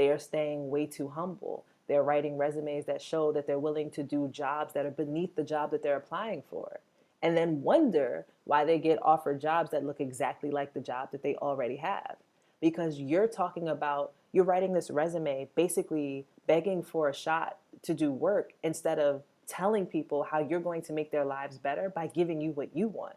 They are staying way too humble. They're writing resumes that show that they're willing to do jobs that are beneath the job that they're applying for. And then wonder why they get offered jobs that look exactly like the job that they already have. Because you're writing this resume basically begging for a shot to do work instead of telling people how you're going to make their lives better by giving you what you want.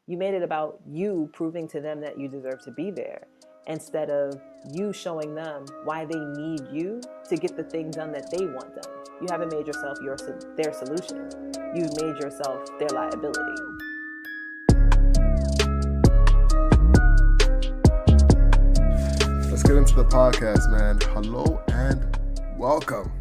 You made it about you proving to them that you deserve to be there instead of you showing them why they need you to get the thing done that they want done. You haven't made yourself their solution. You've made yourself their liability. Let's get into the podcast, man. Hello and welcome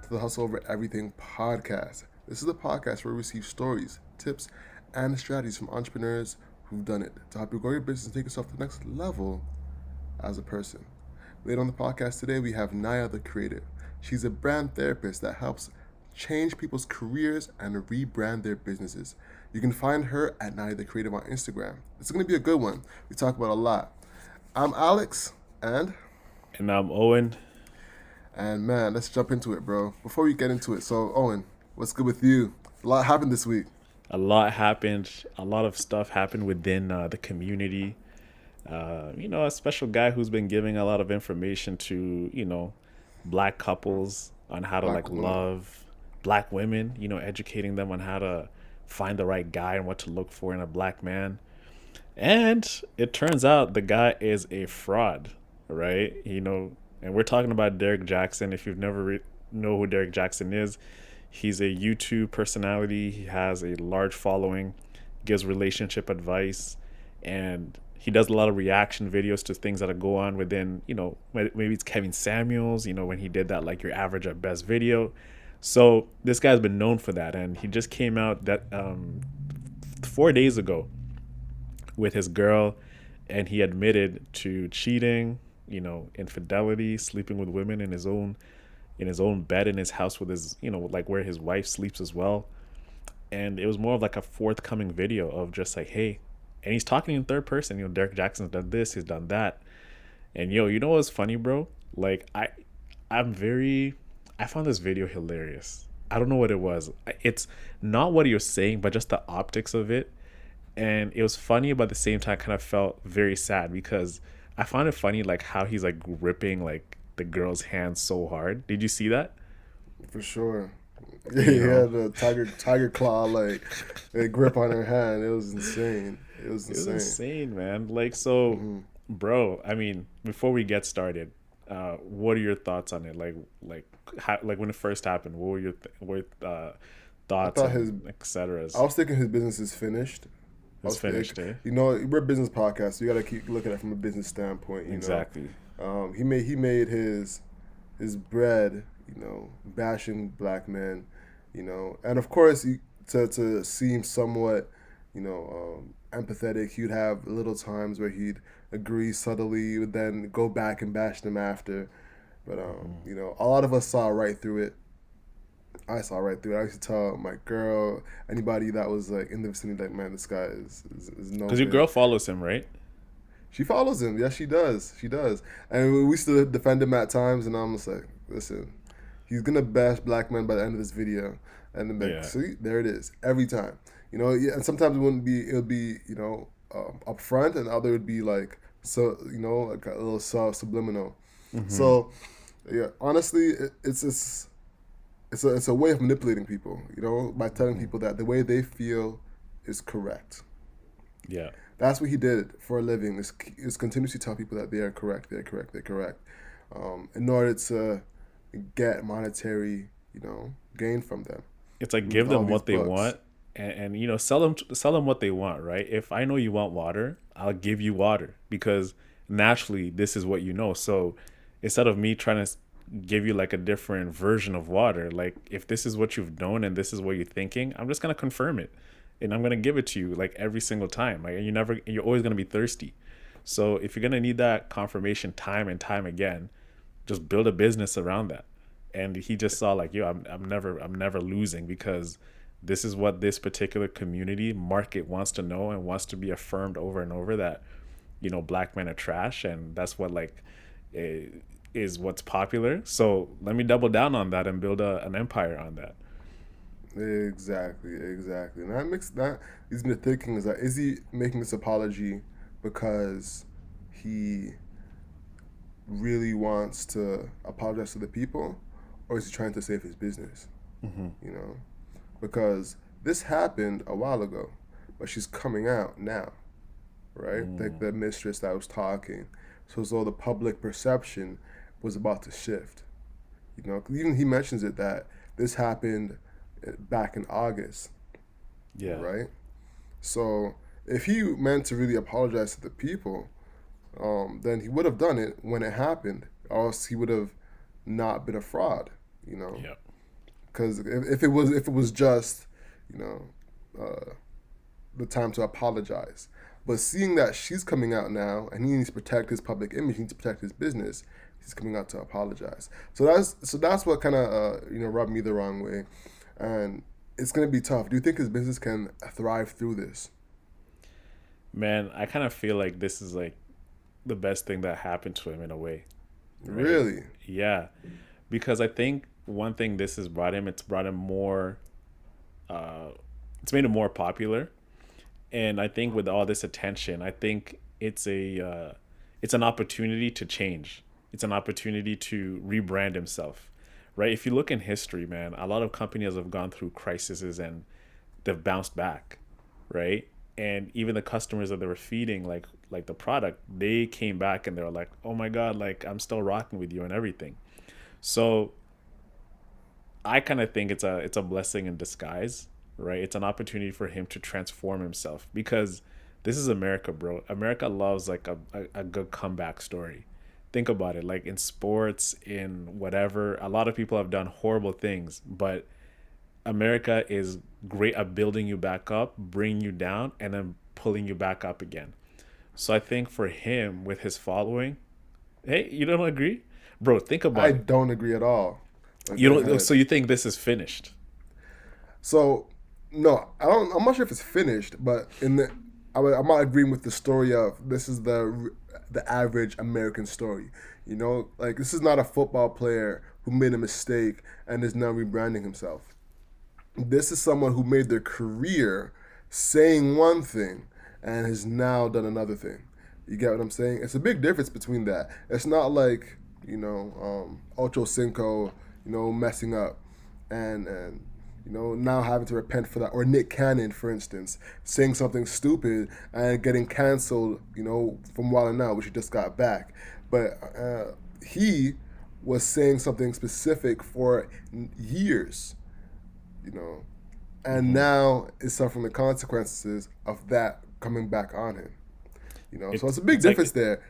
to the Hustle Over Everything podcast. This is the podcast where we receive stories, tips, and strategies from entrepreneurs who've done it to help you grow your business and take yourself to the next level as a person. Later on the podcast today, we have Naya the Creative. She's a brand therapist that helps change people's careers and rebrand their businesses. You can find her at Naya the Creative on Instagram. It's going to be a good one. We talk about a lot. I'm Alex, and I'm Owen. And man, let's jump into it, bro. Before we get into it, so Owen, what's good with you? A lot happened this week. A lot happened. A lot of stuff happened within the community. A special guy who's been giving a lot of information to, black couples on how to love black women, educating them on how to find the right guy and what to look for in a black man. And it turns out the guy is a fraud, right? And we're talking about Derrick Jaxn. If you've never know who Derrick Jaxn is, he's a YouTube personality. He has a large following, gives relationship advice, and he does a lot of reaction videos to things that go on within, maybe it's Kevin Samuels, when he did that, like your average at best video. So this guy's been known for that. And he just came out that 4 days ago with his girl, and he admitted to cheating, infidelity, sleeping with women in his own bed in his house with his, where his wife sleeps as well. And it was more of like a forthcoming video of just like, hey, and he's talking in third person, Derrick Jaxn's done this, he's done that. And you know what's funny, bro? Like I found this video hilarious. I don't know what it was. It's not what he was saying, but just the optics of it. And it was funny, but at the same time kind of felt very sad because I found it funny like how he's like gripping like the girl's hand so hard. Did you see that? For sure. He had a tiger claw like a grip on her hand. It was insane. It was insane, man. Like so, bro. I mean, before we get started, what are your thoughts on it? Like when it first happened, what were your thoughts, etc.? I was thinking his business is finished. It's finished, eh? We're a business podcast, so you got to keep looking at it from a business standpoint. Exactly. He made his bread, bashing black men, and of course, to seem somewhat, empathetic, he'd have little times where he'd agree subtly, would then go back and bash them after. But a lot of us saw right through it. I saw right through it. I used to tell my girl, anybody that was like in the vicinity, like, man, this guy is no. Because your girl follows him, right? She follows him. Yes, she does. She does. And we used to defend him at times, and I'm just like, listen, he's gonna bash black men by the end of this video, and then like, see, there it is every time. And sometimes it would be up front, and other would be like like a little subliminal. Mm-hmm. So yeah, honestly, it's a way of manipulating people, by telling people that the way they feel is correct. Yeah. That's what he did for a living, is continuously tell people that they are correct, they're correct, they're correct, in order to get monetary, gain from them. It's like give them what they want and sell them what they want, right? If I know you want water, I'll give you water because naturally this is what you know. So instead of me trying to give you like a different version of water, like if this is what you've known and this is what you're thinking, I'm just gonna confirm it and I'm gonna give it to you like every single time. Like you're always gonna be thirsty. So if you're gonna need that confirmation time and time again, just build a business around that. And he just saw like, I'm never losing because this is what this particular community market wants to know and wants to be affirmed over and over that black men are trash, and that's what is what's popular. So let me double down on that and build an empire on that. Exactly, exactly. And that makes that leads me to thinking, is he making this apology because he really wants to apologize to the people, or is he trying to save his business? You know, because this happened a while ago, but she's coming out now, right? Like the mistress that was talking, so as though the public perception was about to shift. You know, 'cause even he mentions it that this happened back in August, Yeah. right? So if he meant to really apologize to the people, then he would have done it when it happened, or else he would have not been a fraud. You know, Yeah. because if it was just, you know, the time to apologize. But seeing that she's coming out now and he needs to protect his public image, he needs to protect his business, he's coming out to apologize. So that's what kind of rubbed me the wrong way, and it's gonna be tough. Do you think his business can thrive through this? Man, I kind of feel like this is like the best thing that happened to him in a way, right? Really? Yeah, because I think one thing this has brought him, it's brought him more, uh, it's made him more popular. And I think with all this attention, I think it's an opportunity to change. It's an opportunity to rebrand himself, right? If you look in history, man, a lot of companies have gone through crises and they've bounced back, right? And even the customers that they were feeding, like the product, they came back and they were like, "Oh my God, like I'm still rocking with you and everything." So I kind of think it's a blessing in disguise, right? It's an opportunity for him to transform himself because this is America, bro. America loves like a good comeback story. Think about it, like in sports, in whatever. A lot of people have done horrible things, but America is great at building you back up, bringing you down, and then pulling you back up again. So I think for him with his following, hey, you don't agree, bro? Think I about it. don't agree at all. But You go don't. ahead. So you think this is finished? So no, I don't. I'm not sure if it's finished, but I'm not agreeing with the story of this is the average American story. You know, like this is not a football player who made a mistake and is now rebranding himself. This is someone who made their career saying one thing and has now done another thing. You get what I'm saying? It's a big difference between that. It's not like Ocho Cinco, messing up and now having to repent for that, or Nick Cannon, for instance, saying something stupid and getting canceled, from Wild 'N Out, which he just got back. But he was saying something specific for years, you know, and now is suffering the consequences of that coming back on him. So it's It's a big it's like difference there.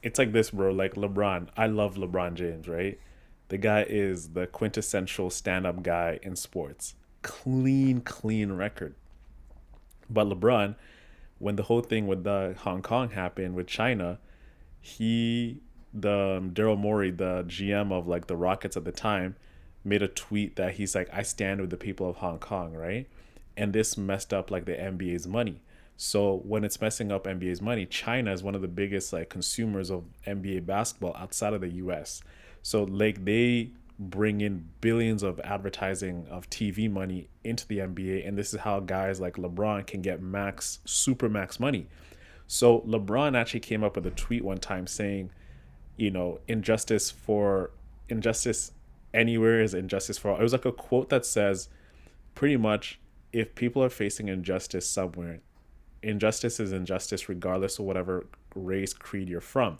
it's like this, bro. Like LeBron, I love LeBron James, right? The guy is the quintessential stand-up guy in sports. Clean, clean record. But LeBron, when the whole thing with the Hong Kong happened with China, he, the Daryl Morey, the GM of like the Rockets at the time, made a tweet that he's like, "I stand with the people of Hong Kong," right? And this messed up like the NBA's money. So when it's messing up NBA's money, China is one of the biggest like consumers of NBA basketball outside of the US. So like they bring in billions of advertising of TV money into the NBA, and this is how guys like LeBron can get max super max money. So LeBron actually came up with a tweet one time saying, injustice anywhere is injustice for all. It was like a quote that says pretty much, if people are facing injustice somewhere, injustice is injustice regardless of whatever race, creed you're from.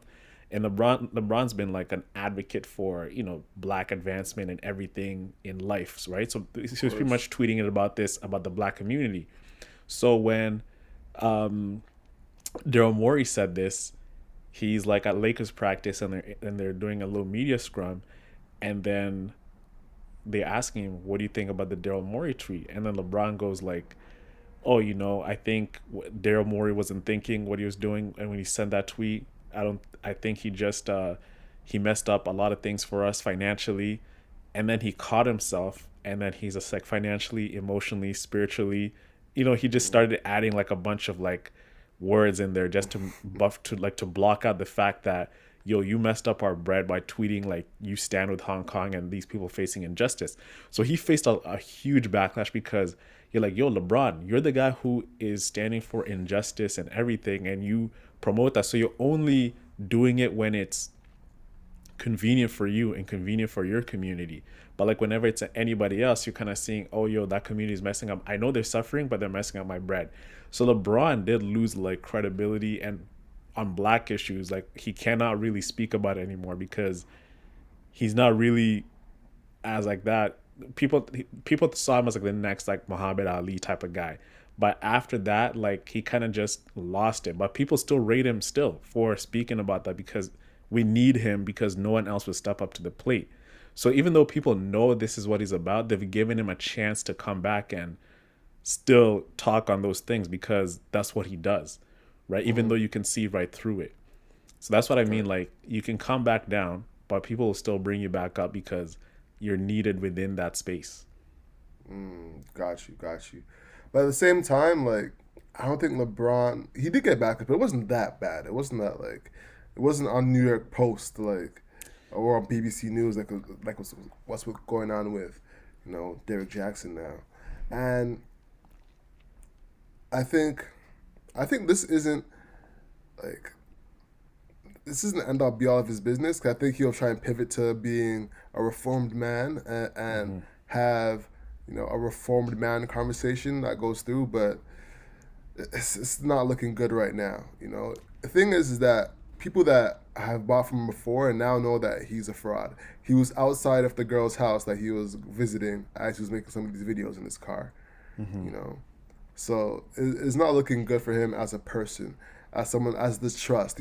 And LeBron's been like an advocate for, black advancement and everything in life, right? So he was pretty much tweeting it about this, about the black community. So when Daryl Morey said this, he's like at Lakers practice and they're doing a little media scrum, and then they asking him, "What do you think about the Daryl Morey tweet?" And then LeBron goes like, "Oh, I think Daryl Morey wasn't thinking what he was doing, and when he sent that tweet, I think he just he messed up a lot of things for us financially, and then he caught himself, and then he's just like financially, emotionally, spiritually, he just started adding like a bunch of like words in there just to block out the fact that yo, you messed up our bread by tweeting like you stand with Hong Kong and these people facing injustice. So he faced a huge backlash because you're like, yo, LeBron, you're the guy who is standing for injustice and everything, and you promote that. So you're only doing it when it's convenient for you and convenient for your community. But like whenever it's anybody else, you're kind of seeing, oh, yo, that community is messing up. I know they're suffering, but they're messing up my bread. So LeBron did lose like credibility, and on black issues, like he cannot really speak about it anymore because he's not really as like that. People saw him as like the next like Muhammad Ali type of guy. But after that, like he kind of just lost it. But people still rate him still for speaking about that because we need him because no one else would step up to the plate. So even though people know this is what he's about, they've given him a chance to come back and still talk on those things because that's what he does, right? Even though you can see right through it. So that's what I mean. Like you can come back down, but people will still bring you back up because you're needed within that space. Got you. But at the same time, like I don't think LeBron, he did get back up, but it wasn't that bad. It wasn't that like, it wasn't on New York Post like, or on BBC News like what's going on with, Derrick Jaxn now, and I think this isn't like, this isn't the end all be all of his business. 'Cause I think he'll try and pivot to being a reformed man and have a reformed man conversation that goes through, but it's not looking good right now. The thing is that people that have bought from him before and now know that he's a fraud. He was outside of the girl's house that he was visiting as he was making some of these videos in his car. So it's not looking good for him as a person, as someone, as this trust.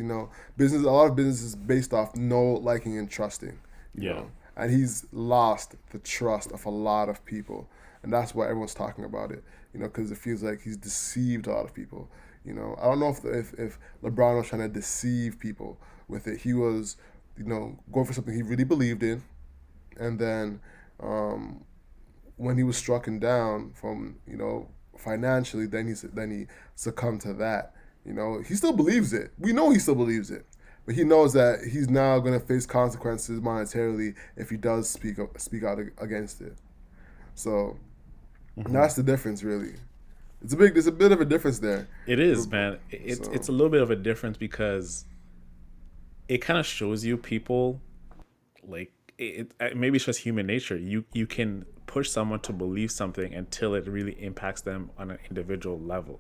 Business. A lot of business is based off know, liking, and trusting. You know? And he's lost the trust of a lot of people, and that's why everyone's talking about it. Because it feels like he's deceived a lot of people. I don't know if LeBron was trying to deceive people with it. He was, going for something he really believed in, and then when he was stricken down from, financially, then he succumbed to that. He still believes it. We know he still believes it, but he knows that he's now going to face consequences monetarily if he does speak out against it. So that's the difference, really. There's a bit of a difference there. It is, man. It's a little bit of a difference because it kind of shows you people like maybe it's just human nature. You can push someone to believe something until it really impacts them on an individual level,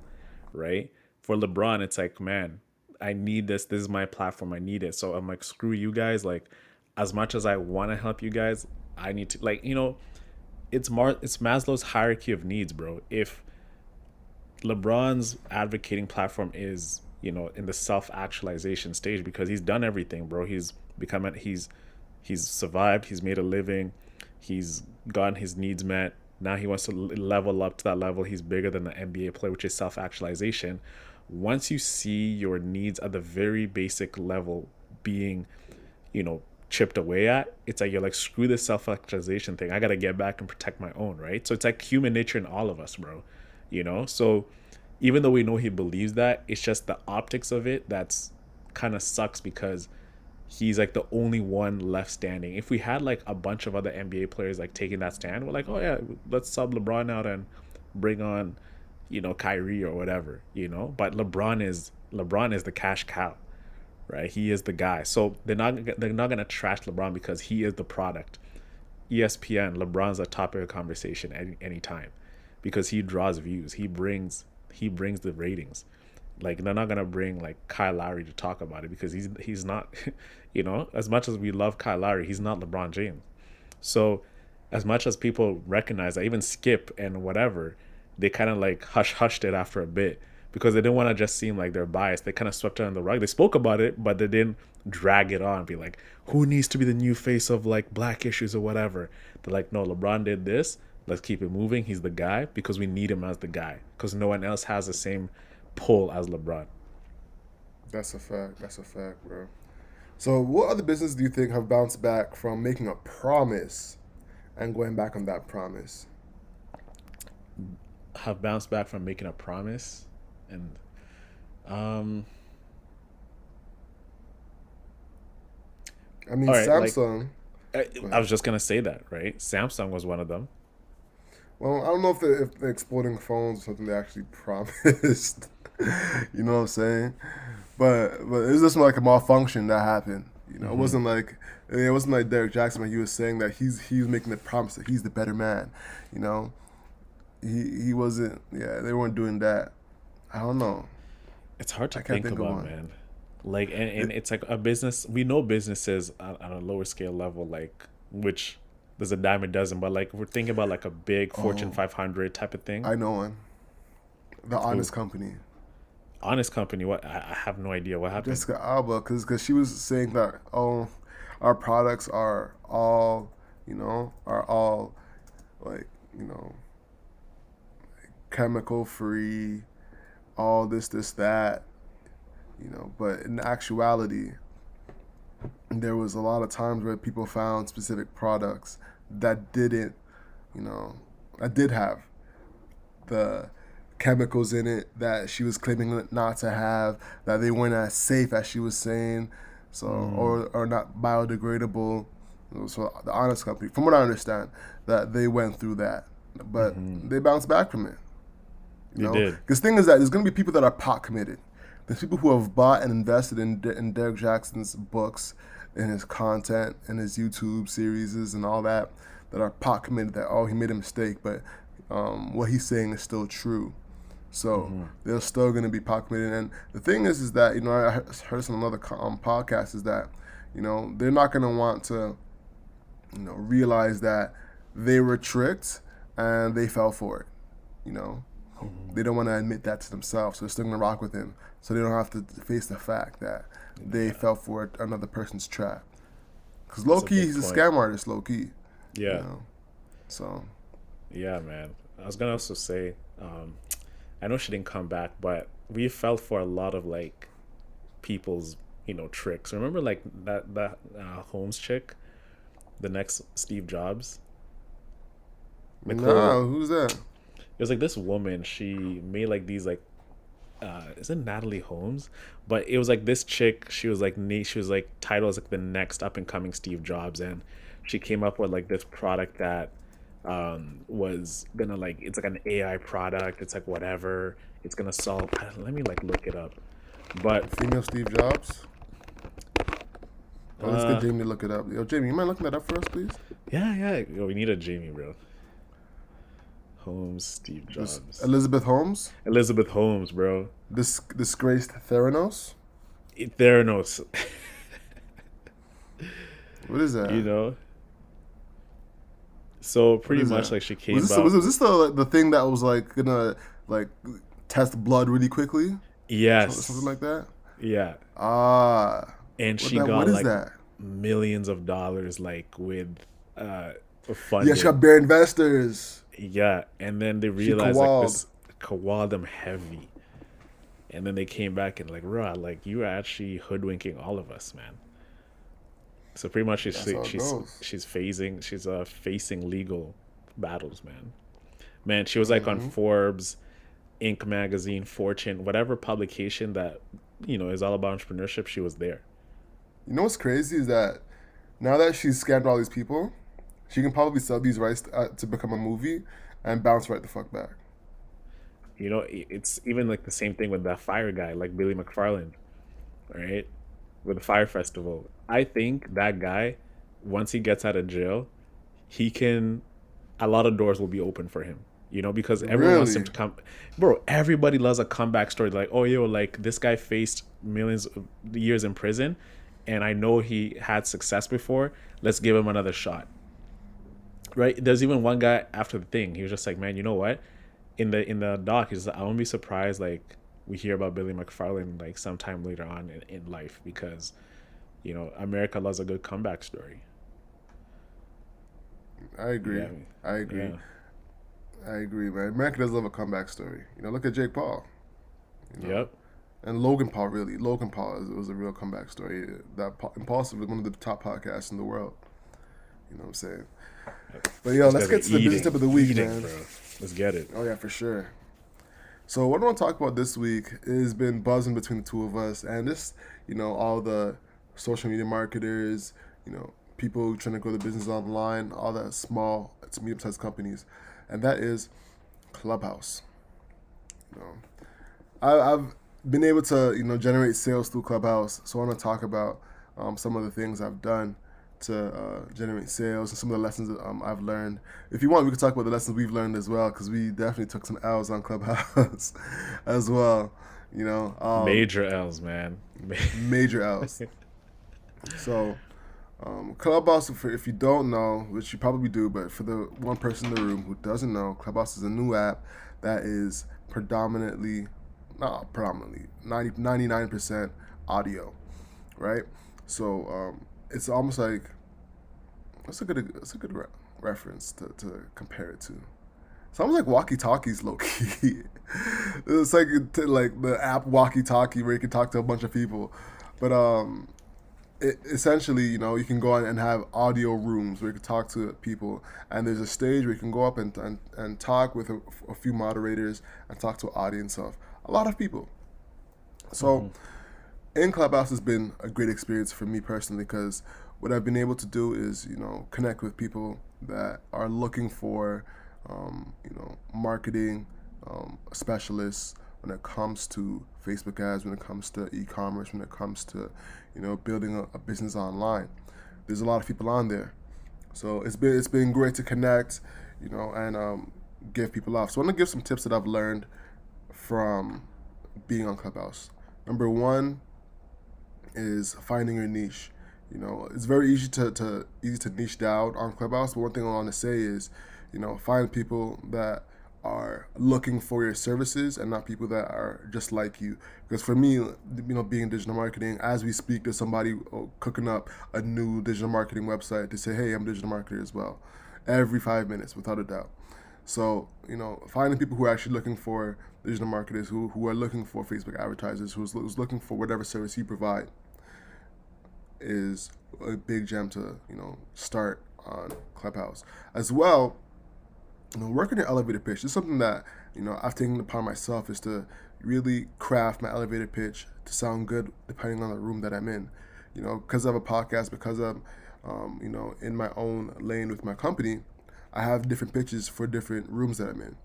right? For LeBron, it's like, man, I need this. This is my platform. I need it. So I'm like, screw you guys. Like, as much as I want to help you guys, I need to, like, it's Maslow's hierarchy of needs, bro. If LeBron's advocating platform is, in the self-actualization stage because he's done everything, bro. He's survived, he's made a living, he's gotten his needs met. Now he wants to level up to that level. He's bigger than the NBA player, which is self-actualization. Once you see your needs at the very basic level being, chipped away at, it's like you're like, screw this self-actualization thing. I gotta get back and protect my own, right? So it's like human nature in all of us, bro. So even though we know he believes that, it's just the optics of it that's kind of sucks because he's like the only one left standing. If we had like a bunch of other NBA players like taking that stand, we're like, oh yeah, let's sub LeBron out and bring on, Kyrie or whatever, But LeBron is the cash cow, right? He is the guy. So they're not gonna trash LeBron because he is the product. ESPN, LeBron's a topic of conversation anytime because he draws views. He brings the ratings. Like they're not gonna bring like Kyle Lowry to talk about it because he's not, as much as we love Kyle Lowry, he's not LeBron James. So as much as people recognize that, even Skip and whatever, they kind of like hushed it after a bit because they didn't want to just seem like they're biased. They kind of swept it under the rug. They spoke about it, but they didn't drag it on, be like, who needs to be the new face of like black issues or whatever. They're like, no, LeBron did this. Let's keep it moving. He's the guy because we need him as the guy because no one else has the same pull as LeBron. That's a fact, bro. So what other businesses do you think have bounced back from making a promise and going back on that promise? Have bounced back from making a promise and I mean, All right, like Samsung. Go I ahead. was just gonna say that, right? Samsung was one of them. Well, I don't know if the exploding phones was something they actually promised. You know what I'm saying? But it was just like a malfunction that happened. You know, Hmm. it wasn't like Derrick Jaxn when he was saying that he was making the promise that he's the better man. You know, he wasn't. Yeah, they weren't doing that. I don't know. It's hard to I can't think think of about, one. man. Like, and It, it's like a business. We know businesses on a lower scale level, like which there's a dime a dozen, but like we're thinking about like a big Fortune oh, 500 type of thing. I know one. The Who? Honest Company. Honest Company. What? I have no idea what happened. Jessica Alba, because she was saying that, oh, our products are all, are all like, you know chemical free, all this that, but in actuality, there was a lot of times where people found specific products that didn't, you know that did have the chemicals in it that she was claiming not to have, that they weren't as safe as she was saying, so, Mm, or not biodegradable. So the Honest Company, from what I understand, that they went through that, but hmm. they bounced back from it. They did. Because the thing is that there's going to be people that are pot committed. There's people who have bought and invested in Derrick Jaxn's books, in his content, in his YouTube series, and all that, that are pot committed. That, oh, he made a mistake, but what he's saying is still true. So Hmm. they're still going to be pot committed. And the thing is that, I heard some another podcast, is that, they're not going to want to, realize that they were tricked and they fell for it. You know, Hmm. they don't want to admit that to themselves, so they're still gonna rock with him, so they don't have to face the fact that they Yeah, fell for another person's trap. Because low that's a key, big he's a point. scam artist, low key. You Yeah, know, so yeah, man. I was gonna also say, I know she didn't come back, but we fell for a lot of like people's tricks. Remember like that Holmes chick, the next Steve Jobs, Nicole. nah, who's that? It was like this woman. She made like these like is it Natalie Holmes? But it was like this chick. She was like she was like titled as like the next up and coming Steve Jobs, and she came up with like this product that was gonna like it's like an AI product. It's like whatever. It's gonna solve. Let me like look it up. But Female Steve Jobs. Oh, let's get uh, Jamie to look it up. Yo, Jamie, you mind looking that up for us, please? yeah, yeah. Yo, we need a Jamie, bro. Holmes, Steve This Jobs, Elizabeth Holmes, Elizabeth Holmes, bro. this disgraced Theranos. Theranos. What is you that? know. So What pretty is much that? like she Was came this out. was this the thing that was like gonna like test blood really quickly? Something Yes. like that. Yeah. Ah, And what she that? What got is like that? millions of dollars like with uh Yeah, she got funding. bare investors. Yeah. And then they She realized like kowaled. this kawal them heavy. And then they came back and like, Rah, like you are actually hoodwinking all of us, man. So pretty much That's how it goes. she's facing legal battles, man. Man, she was like on Hmm. Forbes, Inc. magazine, Fortune, whatever publication that is all about entrepreneurship. She was there. You know what's crazy is that now that she's scammed all these people, she can probably sell these rights to become a movie and bounce right the fuck back. It's even like the same thing with that fire guy, like Billy McFarland, right? With the Fire Festival. I think that guy, once he gets out of jail, he can, a lot of doors will be open for him. Because everyone wants him Really? to come. Bro, everybody loves a comeback story. Like, oh, yo, like this guy faced millions of years in prison, and I know he had success before. Let's give him another shot. Right? There's even one guy after the thing. He was just like, man, you know what? In the doc, he's like, I won't be surprised like we hear about Billy McFarland like sometime later on in life because America loves a good comeback story. I agree. Yeah, I agree. yeah, I agree, man. America does love a comeback story. Look at Jake Paul. You know, yep. and Logan Paul, really. Logan Paul was a real comeback story. That Impulsive was one of the top podcasts in the world. You know what I'm saying? But yo, Those let's guys are get to the business tip of the week, eating, man. bro. Let's get it. Oh yeah, for sure. So what I want to talk about this week has been buzzing between the two of us, and this, all the social media marketers, people trying to grow their business online, all that small to medium-sized companies, and that is Clubhouse. You know, I've been able to generate sales through Clubhouse, so I want to talk about some of the things I've done to generate sales and some of the lessons that I've learned. If you want, we could talk about the lessons we've learned as well, because we definitely took some L's on Clubhouse as well. Major L's, man. Major L's. So, Clubhouse, if you don't know, which you probably do, but for the one person in the room who doesn't know, Clubhouse is a new app that is predominantly, not predominantly, 99% audio, right? So it's almost like, it's a good reference to compare it to. It's almost like walkie-talkies, low-key. It's like the app walkie-talkie where you can talk to a bunch of people. But essentially, you can go on and have audio rooms where you can talk to people, and there's a stage where you can go up and talk with a few moderators and talk to an audience of a lot of people. So in Clubhouse has been a great experience for me personally, because what I've been able to do is connect with people that are looking for marketing specialists when it comes to Facebook ads, when it comes to e-commerce, when it comes to building a business online. There's a lot of people on there, so it's been great to connect, and give people off. So I want to give some tips that I've learned from being on Clubhouse. Number one is finding your niche. It's very easy to niche down on Clubhouse, but one thing I want to say is, find people that are looking for your services and not people that are just like you. Because for me, being in digital marketing, as we speak, there's somebody cooking up a new digital marketing website to say, hey, I'm a digital marketer as well, every 5 minutes, without a doubt. So, finding people who are actually looking for digital marketers, who are looking for Facebook advertisers, who's looking for whatever service you provide, is a big gem to start on Clubhouse. As well, working your elevator pitch is something that I've taken upon myself, is to really craft my elevator pitch to sound good depending on the room that I'm in. Because I have a podcast, because I'm in my own lane with my company, I have different pitches for different rooms that I'm in.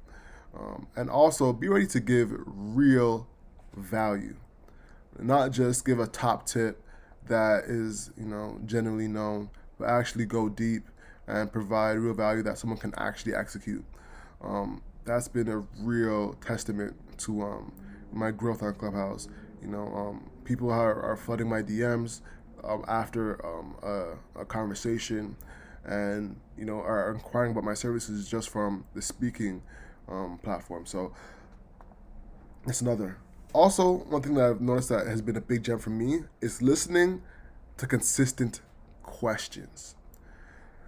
And also be ready to give real value, not just give a top tip that is generally known, but actually go deep and provide real value that someone can actually execute. That's been a real testament to my growth on Clubhouse. People are flooding my DMs after a conversation, and are inquiring about my services just from the speaking platform. So that's another. Also, one thing that I've noticed that has been a big gem for me is listening to consistent questions.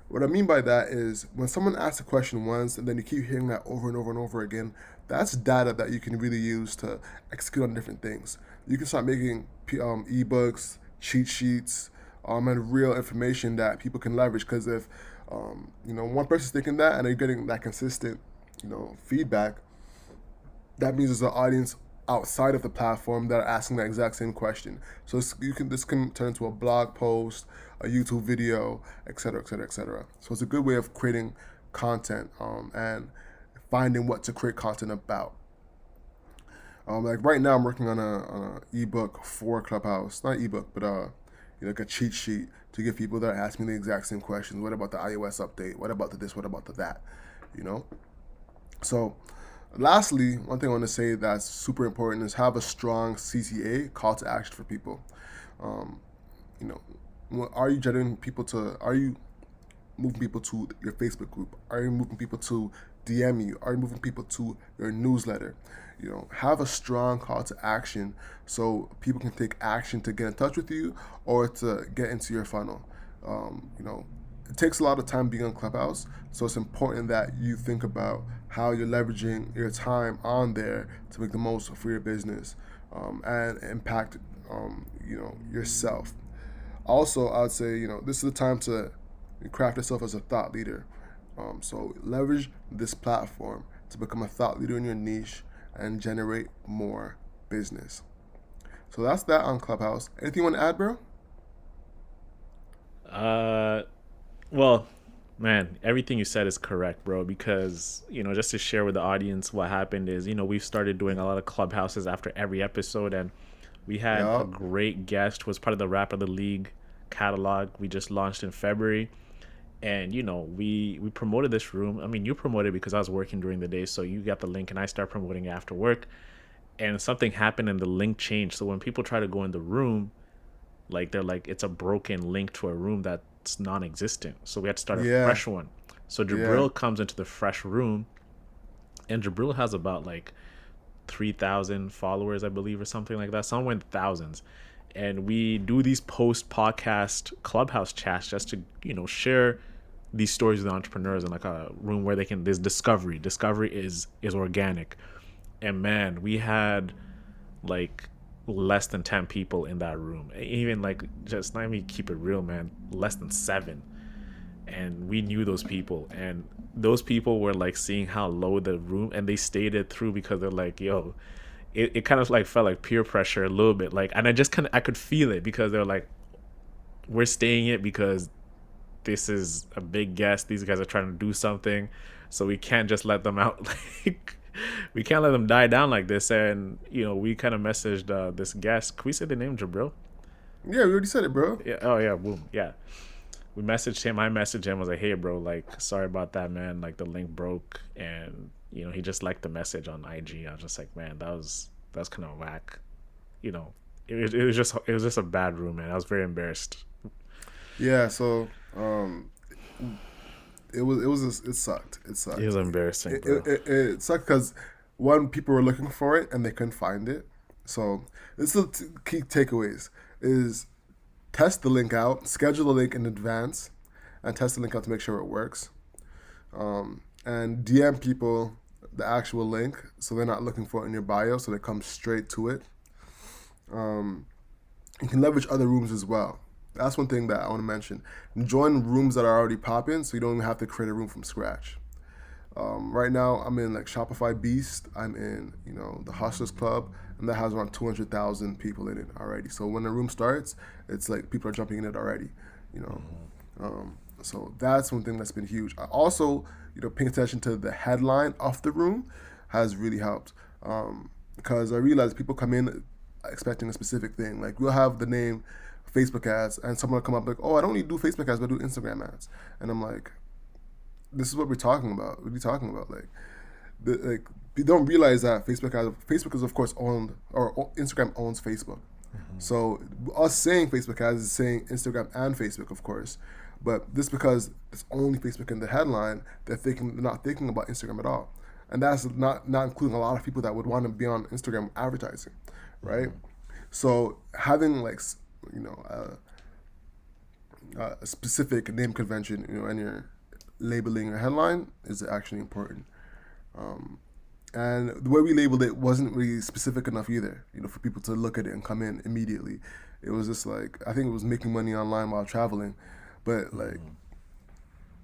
What I mean by that is, when someone asks a question once and then you keep hearing that over and over and over again, that's data that you can really use to execute on different things. You can start making ebooks, cheat sheets, and real information that people can leverage. Because if one person's thinking that and they're getting that consistent feedback, that means there's an audience outside of the platform that are asking the exact same question. So this can turn into a blog post, a YouTube video, etc., etc., etc. So it's a good way of creating content and finding what to create content about. Like right now, I'm working on a ebook for Clubhouse, not ebook, but like a cheat sheet to give people that are asking me the exact same questions. What about the iOS update? What about the this? What about the that? So. Lastly, one thing I want to say that's super important is have a strong CTA, call to action for people. Are you generating people to? Are you moving people to your Facebook group? Are you moving people to DM you? Are you moving people to your newsletter? Have a strong call to action so people can take action to get in touch with you or to get into your funnel. It takes a lot of time being on Clubhouse, so it's important that you think about how you're leveraging your time on there to make the most for your business and impact yourself. Also, I'd say this is the time to craft yourself as a thought leader. So leverage this platform to become a thought leader in your niche and generate more business. So that's that on Clubhouse. Anything you want to add, bro? Uh, well, man, everything you said is correct, bro. Because just to share with the audience, what happened is, we've started doing a lot of clubhouses after every episode, and we had a Yeah. great guest who was part of the Rap of the League catalog we just launched in February. And we promoted this room. I mean, you promoted because I was working during the day, so you got the link, and I started promoting it after work. And something happened, and the link changed. So when people try to go in the room, like they're like, it's a broken link to a room that's non-existent. So we had to start a Yeah. fresh one. So Yeah. Jabril comes into the fresh room, and Jabril has about like 3,000 followers, I believe, or something like that. Somewhere in the thousands. And we do these post podcast clubhouse chats just to share these stories with entrepreneurs in like a room where there's discovery is organic. And man, we had like less than 10 people in that room, even like, just let me keep it real, man, less than 7. And we knew those people, and those people were like seeing how low the room, and they stayed it through because they're like, yo, it kind of like felt like peer pressure a little bit, like, and I could feel it because they're like, we're staying it because this is a big guest, these guys are trying to do something, so we can't just let them out. Like, we can't let them die down like this. And we kind of messaged this guest. Can we say the name, Jabril? Yeah, we already said it, bro. Yeah. Oh yeah, boom. Yeah, we messaged him. I messaged him. I was like, hey bro, like, sorry about that, man, like the link broke. And he just liked the message on IG. I was just like, man, that's kind of whack. It was just a bad room, man. I was very embarrassed. Yeah. So it sucked. It It was sucked. embarrassing, It, bro. it, it, it sucked because one, people were looking for it and they couldn't find it. So this is the key takeaways: is test the link out, schedule the link in advance, and test the link out to make sure it works. And DM people the actual link so they're not looking for it in your bio, so they come straight to it. You can leverage other rooms as well. That's one thing that I want to mention. Join rooms that are already popping, so you don't even have to create a room from scratch. Right now, I'm in like Shopify Beast. I'm in, the Hustlers Club, and that has around 200,000 people in it already. So when the room starts, it's like people are jumping in it already, you know. So that's one thing that's been huge. I also, paying attention to the headline of the room has really helped, because I realize people come in expecting a specific thing. Like, we'll have the name Facebook ads, and someone will come up like, oh, I don't need to do Facebook ads, but I do Instagram ads. And I'm like, this is what we're talking about. What are you talking about? Like you don't realize that Facebook is of course owned, or Instagram owns Facebook. So us saying Facebook ads is saying Instagram and Facebook, of course. But this, because it's only Facebook in the headline, they're not thinking about Instagram at all. And that's not including a lot of people that would want to be on Instagram advertising, right? So having like, a specific name convention, and you're labeling your headline is actually important. And the way we labeled it wasn't really specific enough either, for people to look at it and come in immediately. It was just like, I think it was making money online while traveling, but like,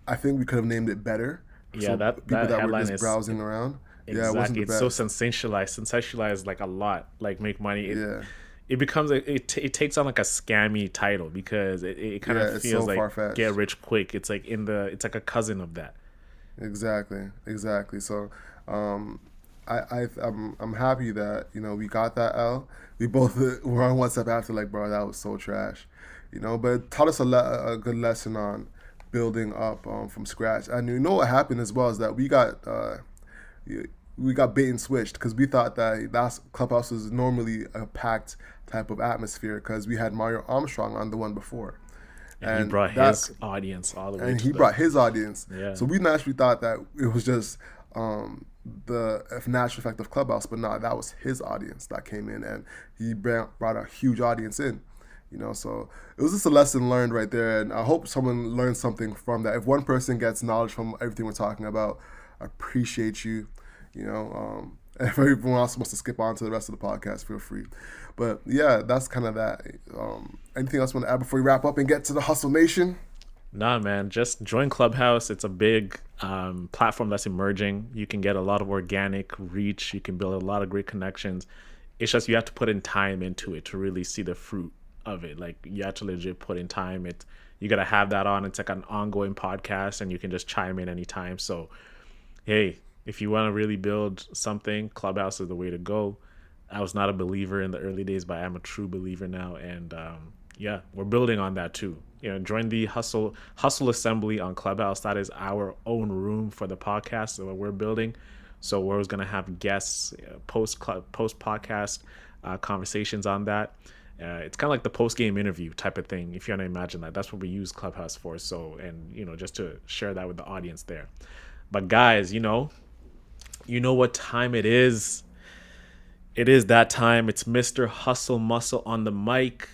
I think we could have named it better. Yeah, So that people that were headline just is browsing around, yeah, it wasn't exactly. the It's so best. sensationalized like a lot. Like, make money. Yeah, It becomes it takes on like a scammy title because it kind yeah, of it's feels so like far fetched. get rich quick. It's like it's like a cousin of that. Exactly. So, I'm happy that we got that L. We both were on WhatsApp after, like, bro, that was so trash, But it taught us a good lesson on building up from scratch. And what happened as well is that we got bait and switched, because we thought that Clubhouse is normally a packed type of atmosphere because we had Mario Armstrong on the one before. And he brought his audience all the way And to he the brought his audience. Yeah. So we naturally thought that it was just the natural effect of Clubhouse, but no, that was his audience that came in, and he brought a huge audience in. So it was just a lesson learned right there, and I hope someone learns something from that. If one person gets knowledge from everything we're talking about, I appreciate you. If everyone else wants to skip on to the rest of the podcast, feel free. But yeah, that's kind of that. Anything else you want to add before we wrap up and get to the Hustle Nation? Nah, man, just join Clubhouse. It's a big platform that's emerging. You can get a lot of organic reach. You can build a lot of great connections. It's just you have to put in time into it to really see the fruit of it. Like you have to legit put in time. You gotta have that on. It's like an ongoing podcast, and you can just chime in anytime. So hey, if you want to really build something, Clubhouse is the way to go. I was not a believer in the early days, but I am a true believer now, and yeah, we're building on that too. Join the hustle assembly on Clubhouse. That is our own room for the podcast that we're building. So we're always gonna have guests, post podcast conversations on that. It's kind of like the post game interview type of thing, if you want to imagine that. That's what we use Clubhouse for. So, and just to share that with the audience there. But guys, you know what time it is. It is that time. It's Mr. Hustle Muscle on the mic,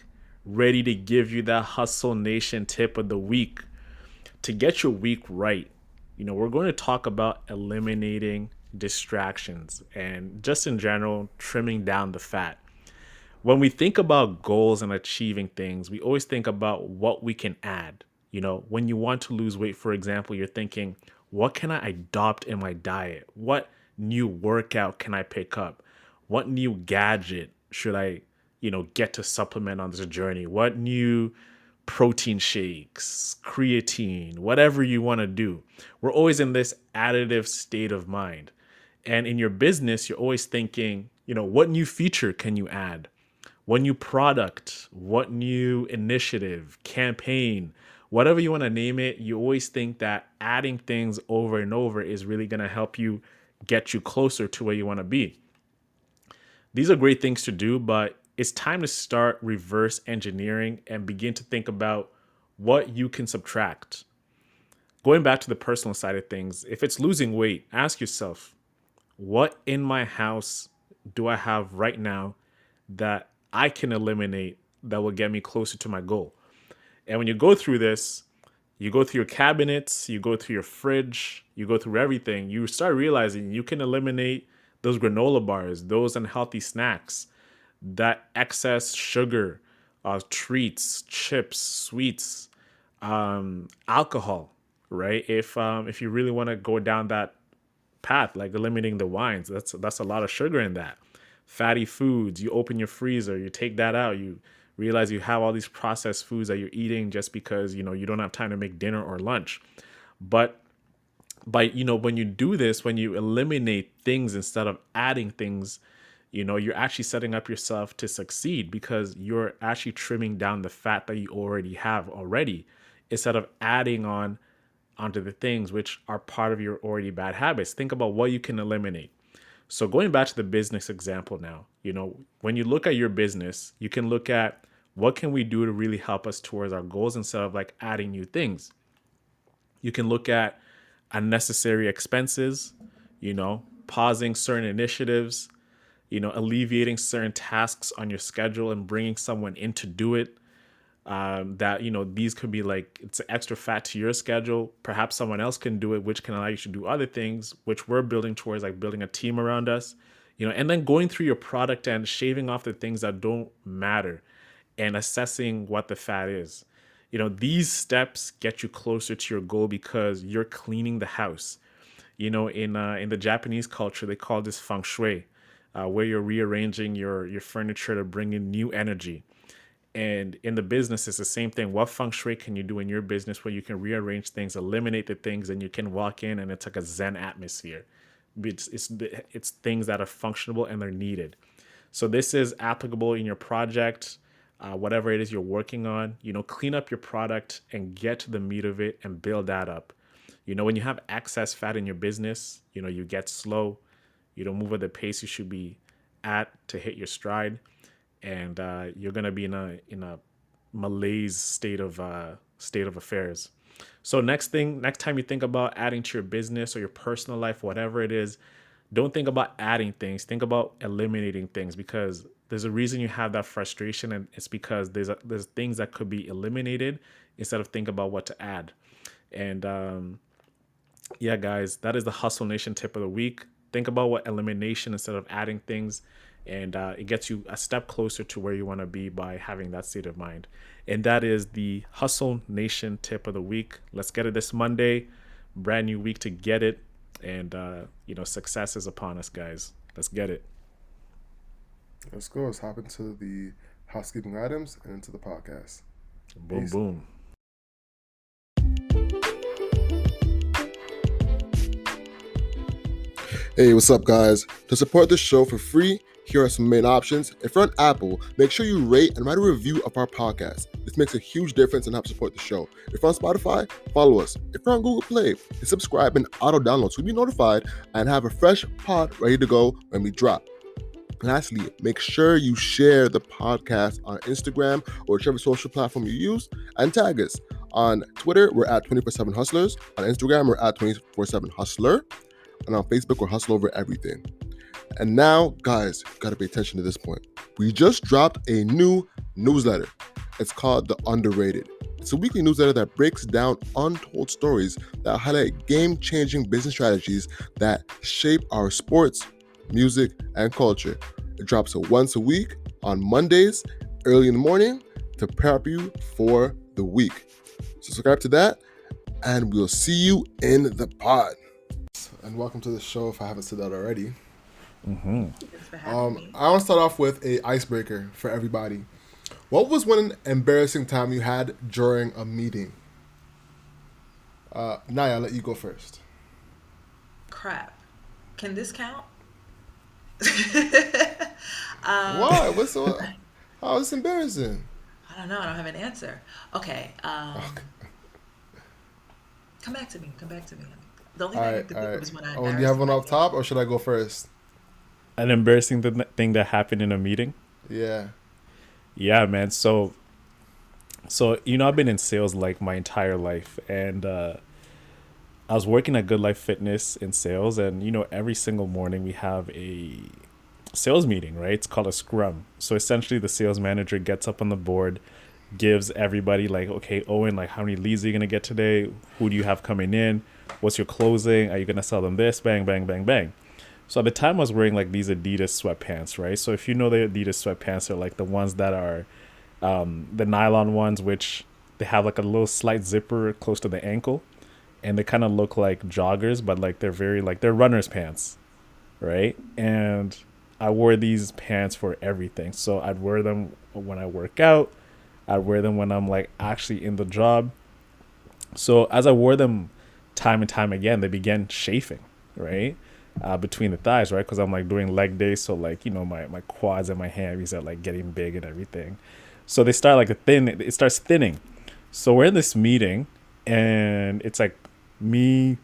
ready to give you that Hustle Nation tip of the week. To get your week right, we're going to talk about eliminating distractions and just in general, trimming down the fat. When we think about goals and achieving things, we always think about what we can add. When you want to lose weight, for example, you're thinking, what can I adopt in my diet? What new workout can I pick up? What new gadget should I, get to supplement on this journey? What new protein shakes, creatine, whatever you want to do? We're always in this additive state of mind. And in your business, you're always thinking, what new feature can you add? What new product? What new initiative, campaign? Whatever you want to name it, you always think that adding things over and over is really going to help you get you closer to where you want to be. These are great things to do, but it's time to start reverse engineering and begin to think about what you can subtract. Going back to the personal side of things, if it's losing weight, ask yourself, what in my house do I have right now that I can eliminate that will get me closer to my goal? And when you go through this, you go through your cabinets, you go through your fridge, you go through everything, you start realizing you can eliminate those granola bars, those unhealthy snacks, that excess sugar, treats, chips, sweets, alcohol, right? If you really want to go down that path, like eliminating the wines, that's a lot of sugar in that. Fatty foods, you open your freezer, you take that out, you realize you have all these processed foods that you're eating just because you don't have time to make dinner or lunch. But when you do this, when you eliminate things instead of adding things, you're actually setting up yourself to succeed because you're actually trimming down the fat that you already have already instead of adding onto the things which are part of your already bad habits. Think about what you can eliminate. So going back to the business example now, when you look at your business, you can look at what can we do to really help us towards our goals instead of like adding new things. You can look at unnecessary expenses, pausing certain initiatives, alleviating certain tasks on your schedule and bringing someone in to do it. These could be like, it's extra fat to your schedule. Perhaps someone else can do it, which can allow you to do other things, which we're building towards, like building a team around us, and then going through your product and shaving off the things that don't matter and assessing what the fat is. These steps get you closer to your goal because you're cleaning the house. In the Japanese culture, they call this feng shui, where you're rearranging your furniture to bring in new energy. And in the business, it's the same thing. What feng shui can you do in your business where you can rearrange things, eliminate the things, and you can walk in and it's like a Zen atmosphere. It's things that are functional and they're needed. So this is applicable in your project, whatever it is you're working on. Clean up your product and get to the meat of it and build that up. When you have excess fat in your business, you get slow. You don't move at the pace you should be at to hit your stride. And you're gonna be in a malaise state of affairs. So next time you think about adding to your business or your personal life, whatever it is, don't think about adding things. Think about eliminating things because there's a reason you have that frustration, and it's because there's things that could be eliminated instead of think about what to add. And yeah, guys, that is the Hustle Nation tip of the week. Think about what elimination instead of adding things. And it gets you a step closer to where you want to be by having that state of mind. And that is the Hustle Nation tip of the week. Let's get it this Monday. Brand new week to get it. And, success is upon us, guys. Let's get it. Let's go. Let's hop into the housekeeping items and into the podcast. Boom, Peace. boom. Hey, what's up, guys? To support this show for free, here are some main options. If you're on Apple, make sure you rate and write a review of our podcast. This makes a huge difference and helps support the show. If you're on Spotify, follow us. If you're on Google Play, hit subscribe and auto download so you'll be notified and have a fresh pod ready to go when we drop. Lastly, make sure you share the podcast on Instagram or whichever social platform you use and tag us. On Twitter, we're at 24/7 Hustlers. On Instagram, we're at 24/7 Hustler. And on Facebook, we're Hustle Over Everything. And now, guys, gotta pay attention to this point. We just dropped a new newsletter. It's called The Underrated. It's a weekly newsletter that breaks down untold stories that highlight game-changing business strategies that shape our sports, music, and culture. It drops once a week on Mondays, early in the morning, to prep you for the week. So subscribe to that, and we'll see you in the pod. And welcome to the show if I haven't said that already. Thanks for having me. I want to start off with a icebreaker for everybody. What was one embarrassing time you had during a meeting? Naya, I'll let you go first. Crap. Can this count? Why? How is this embarrassing? I don't know. I don't have an answer. Okay. Come back to me. The only thing I could think of is when I Oh, do you have one up top, or should I go first? An embarrassing thing that happened in a meeting? Yeah. Yeah, man. So I've been in sales like my entire life, and I was working at Good Life Fitness in sales, and every single morning we have a sales meeting, right? It's called a scrum. So essentially the sales manager gets up on the board, gives everybody like, okay, Owen, like how many leads are you going to get today? Who do you have coming in? What's your closing? Are you going to sell them this? Bang, bang, bang, bang. So at the time I was wearing like these Adidas sweatpants, right? So if you know the Adidas sweatpants are like the ones that are the nylon ones, which they have like a little slight zipper close to the ankle, and they kind of look like joggers, but like they're runner's pants, right? And I wore these pants for everything. So I'd wear them when I work out. I'd wear them when I'm like actually in the job. So as I wore them time and time again, they began chafing, right? Between the thighs, right? Because I'm like doing leg days. So like, my quads and my hammies are like getting big and everything. So they start it starts thinning. So we're in this meeting and it's like me,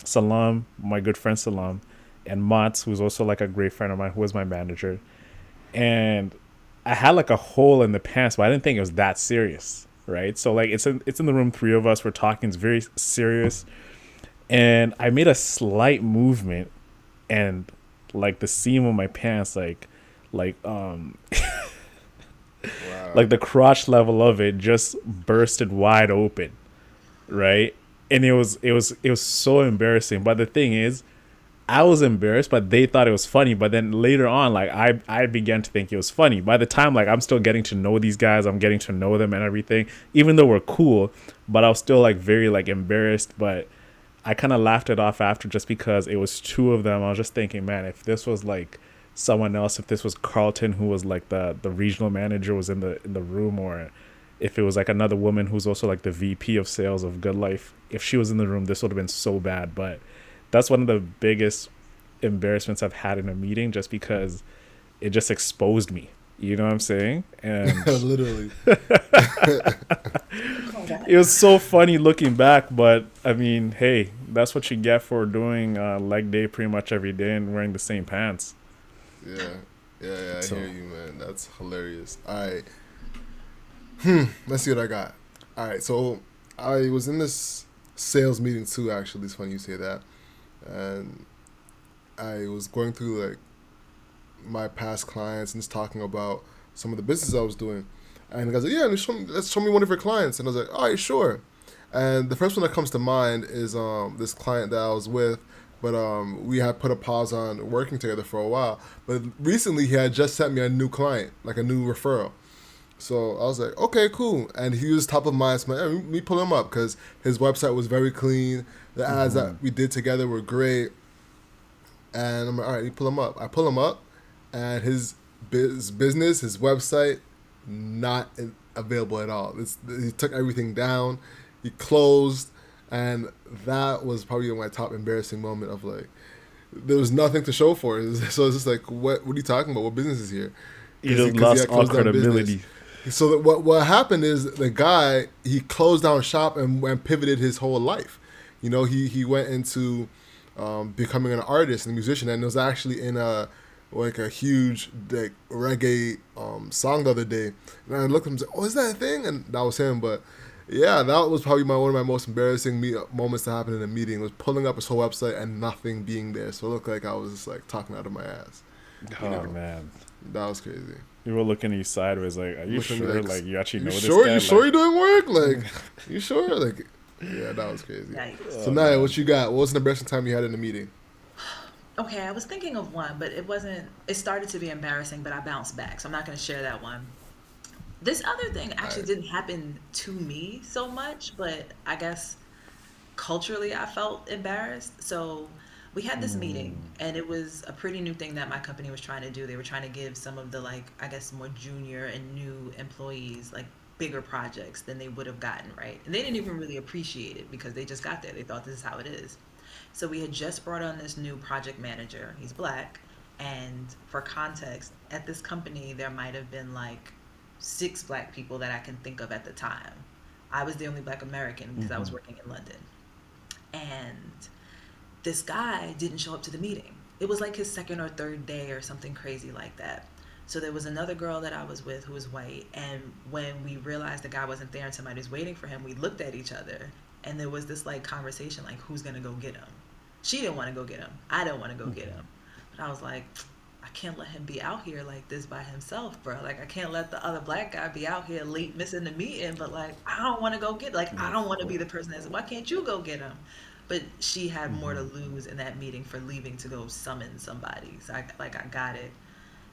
Salam, my good friend Salam, and Mats, who's also like a great friend of mine, who was my manager. And I had like a hole in the pants, but I didn't think it was that serious, right? So like it's in the room, three of us, we're talking, it's very serious. And I made a slight movement, and like the seam of my pants, wow. Like the crotch level of it just bursted wide open, right? And it was so embarrassing. But the thing is, I was embarrassed, but they thought it was funny. But then later on, like I began to think it was funny. By the time like I'm still getting to know these guys, I'm getting to know them and everything, even though we're cool, but I was still like very like embarrassed. But I kind of laughed it off after, just because it was two of them. I was just thinking, man, if this was like someone else, if this was Carlton, who was like the regional manager, was in the room, or if it was like another woman who's also like the VP of sales of Good Life, if she was in the room, this would have been so bad. But that's one of the biggest embarrassments I've had in a meeting, just because it just exposed me. You know what I'm saying? And literally. It was so funny looking back, but I mean, hey, that's what you get for doing leg day pretty much every day and wearing the same pants. Yeah, I hear you, man. That's hilarious. All right. Let's see what I got. All right, so I was in this sales meeting too, actually. It's funny you say that. And I was going through like my past clients and just talking about some of the business I was doing. And the guy's like, yeah, let's show me one of your clients. And I was like, all right, sure. And the first one that comes to mind is this client that I was with, but we had put a pause on working together for a while. But recently he had just sent me a new client, like a new referral. So I was like, okay, cool. And he was top of mind. So let me pull him up, because his website was very clean. The ads that we did together were great. And I'm like, all right, you pull him up. I pull him up, and his business, his website not available at all. He took everything down, he closed, and that was probably my top embarrassing moment of like, there was nothing to show for it. So it's just like, what are you talking about? What business is here? You just lost all credibility. So what happened is the guy, he closed down shop and pivoted his whole life. You know, he went into becoming an artist and a musician, and it was actually in a huge like reggae song the other day. And I looked at him and said, "Oh, is that a thing?" And that was him. But yeah, that was probably one of my most embarrassing moments to happen in a meeting, was pulling up his whole website and nothing being there. So it looked like I was just like talking out of my ass. Man, that was crazy. People looking at you sideways like, "Are you sure? Like you actually know this guy? You sure you're doing work? Like, you sure? Like, yeah, that was crazy." Yikes. So Naya, what you got? What was the embarrassing time you had in the meeting? Okay, I was thinking of one, but it wasn't. It started to be embarrassing, but I bounced back, so I'm not going to share that one. This other thing actually Right. didn't happen to me so much, but I guess culturally I felt embarrassed. So we had this meeting, and it was a pretty new thing that my company was trying to do. They were trying to give some of the, like, I guess more junior and new employees like bigger projects than they would have gotten, right? And they didn't even really appreciate it because they just got there. They thought this is how it is. So we had just brought on this new project manager. He's black. And for context, at this company, there might have been like 6 black people that I can think of at the time. I was the only black American because I was working in London. And this guy didn't show up to the meeting. It was like his second or third day or something crazy like that. So there was another girl that I was with who was white, and when we realized the guy wasn't there and somebody was waiting for him, we looked at each other, and there was this like conversation like, who's gonna go get him? She didn't want to go get him. I didn't want to go get him. But I was like, I can't let him be out here like this by himself, bro. Like, I can't let the other black guy be out here late missing the meeting, but like, I don't want to go get, like, I don't want to be the person that's, why can't you go get him? But she had more to lose in that meeting for leaving to go summon somebody. So I got it.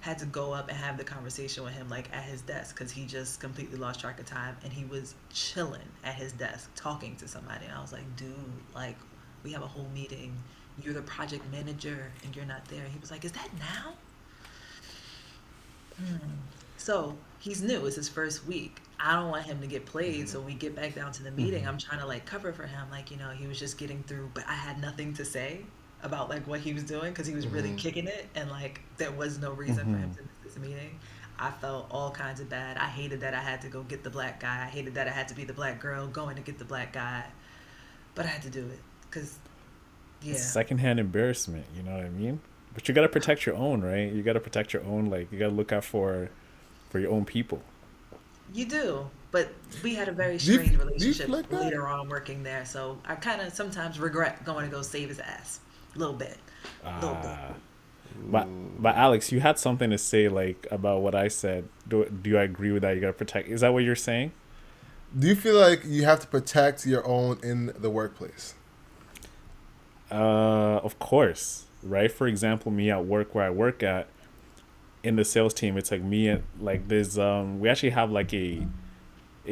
Had to go up and have the conversation with him like at his desk because he just completely lost track of time, and he was chilling at his desk talking to somebody. And I was like, dude, like, we have a whole meeting. You're the project manager and you're not there. And he was like, is that now? So he's new. It's his first week. I don't want him to get played. So we get back down to the meeting. I'm trying to like cover for him. Like, he was just getting through, but I had nothing to say about like what he was doing because he was really kicking it. And like, there was no reason for him to miss this meeting. I felt all kinds of bad. I hated that I had to go get the black guy. I hated that I had to be the black girl going to get the black guy. But I had to do it because, yeah. It's secondhand embarrassment, you know what I mean? But you gotta protect your own, right? You gotta protect your own. Like, you gotta look out for your own people. You do, but we had a very Do you, strange do you relationship feel like that? later on working there. So I kind of sometimes regret going to go save his ass. A little bit. A little bit. Ah, but Alex, you had something to say like about what I said. Do you agree with that? You gotta protect. Is that what you're saying? Do you feel like you have to protect your own in the workplace? Of course, right? For example, me at work where I work at, in the sales team, it's like me and like there's we actually have like a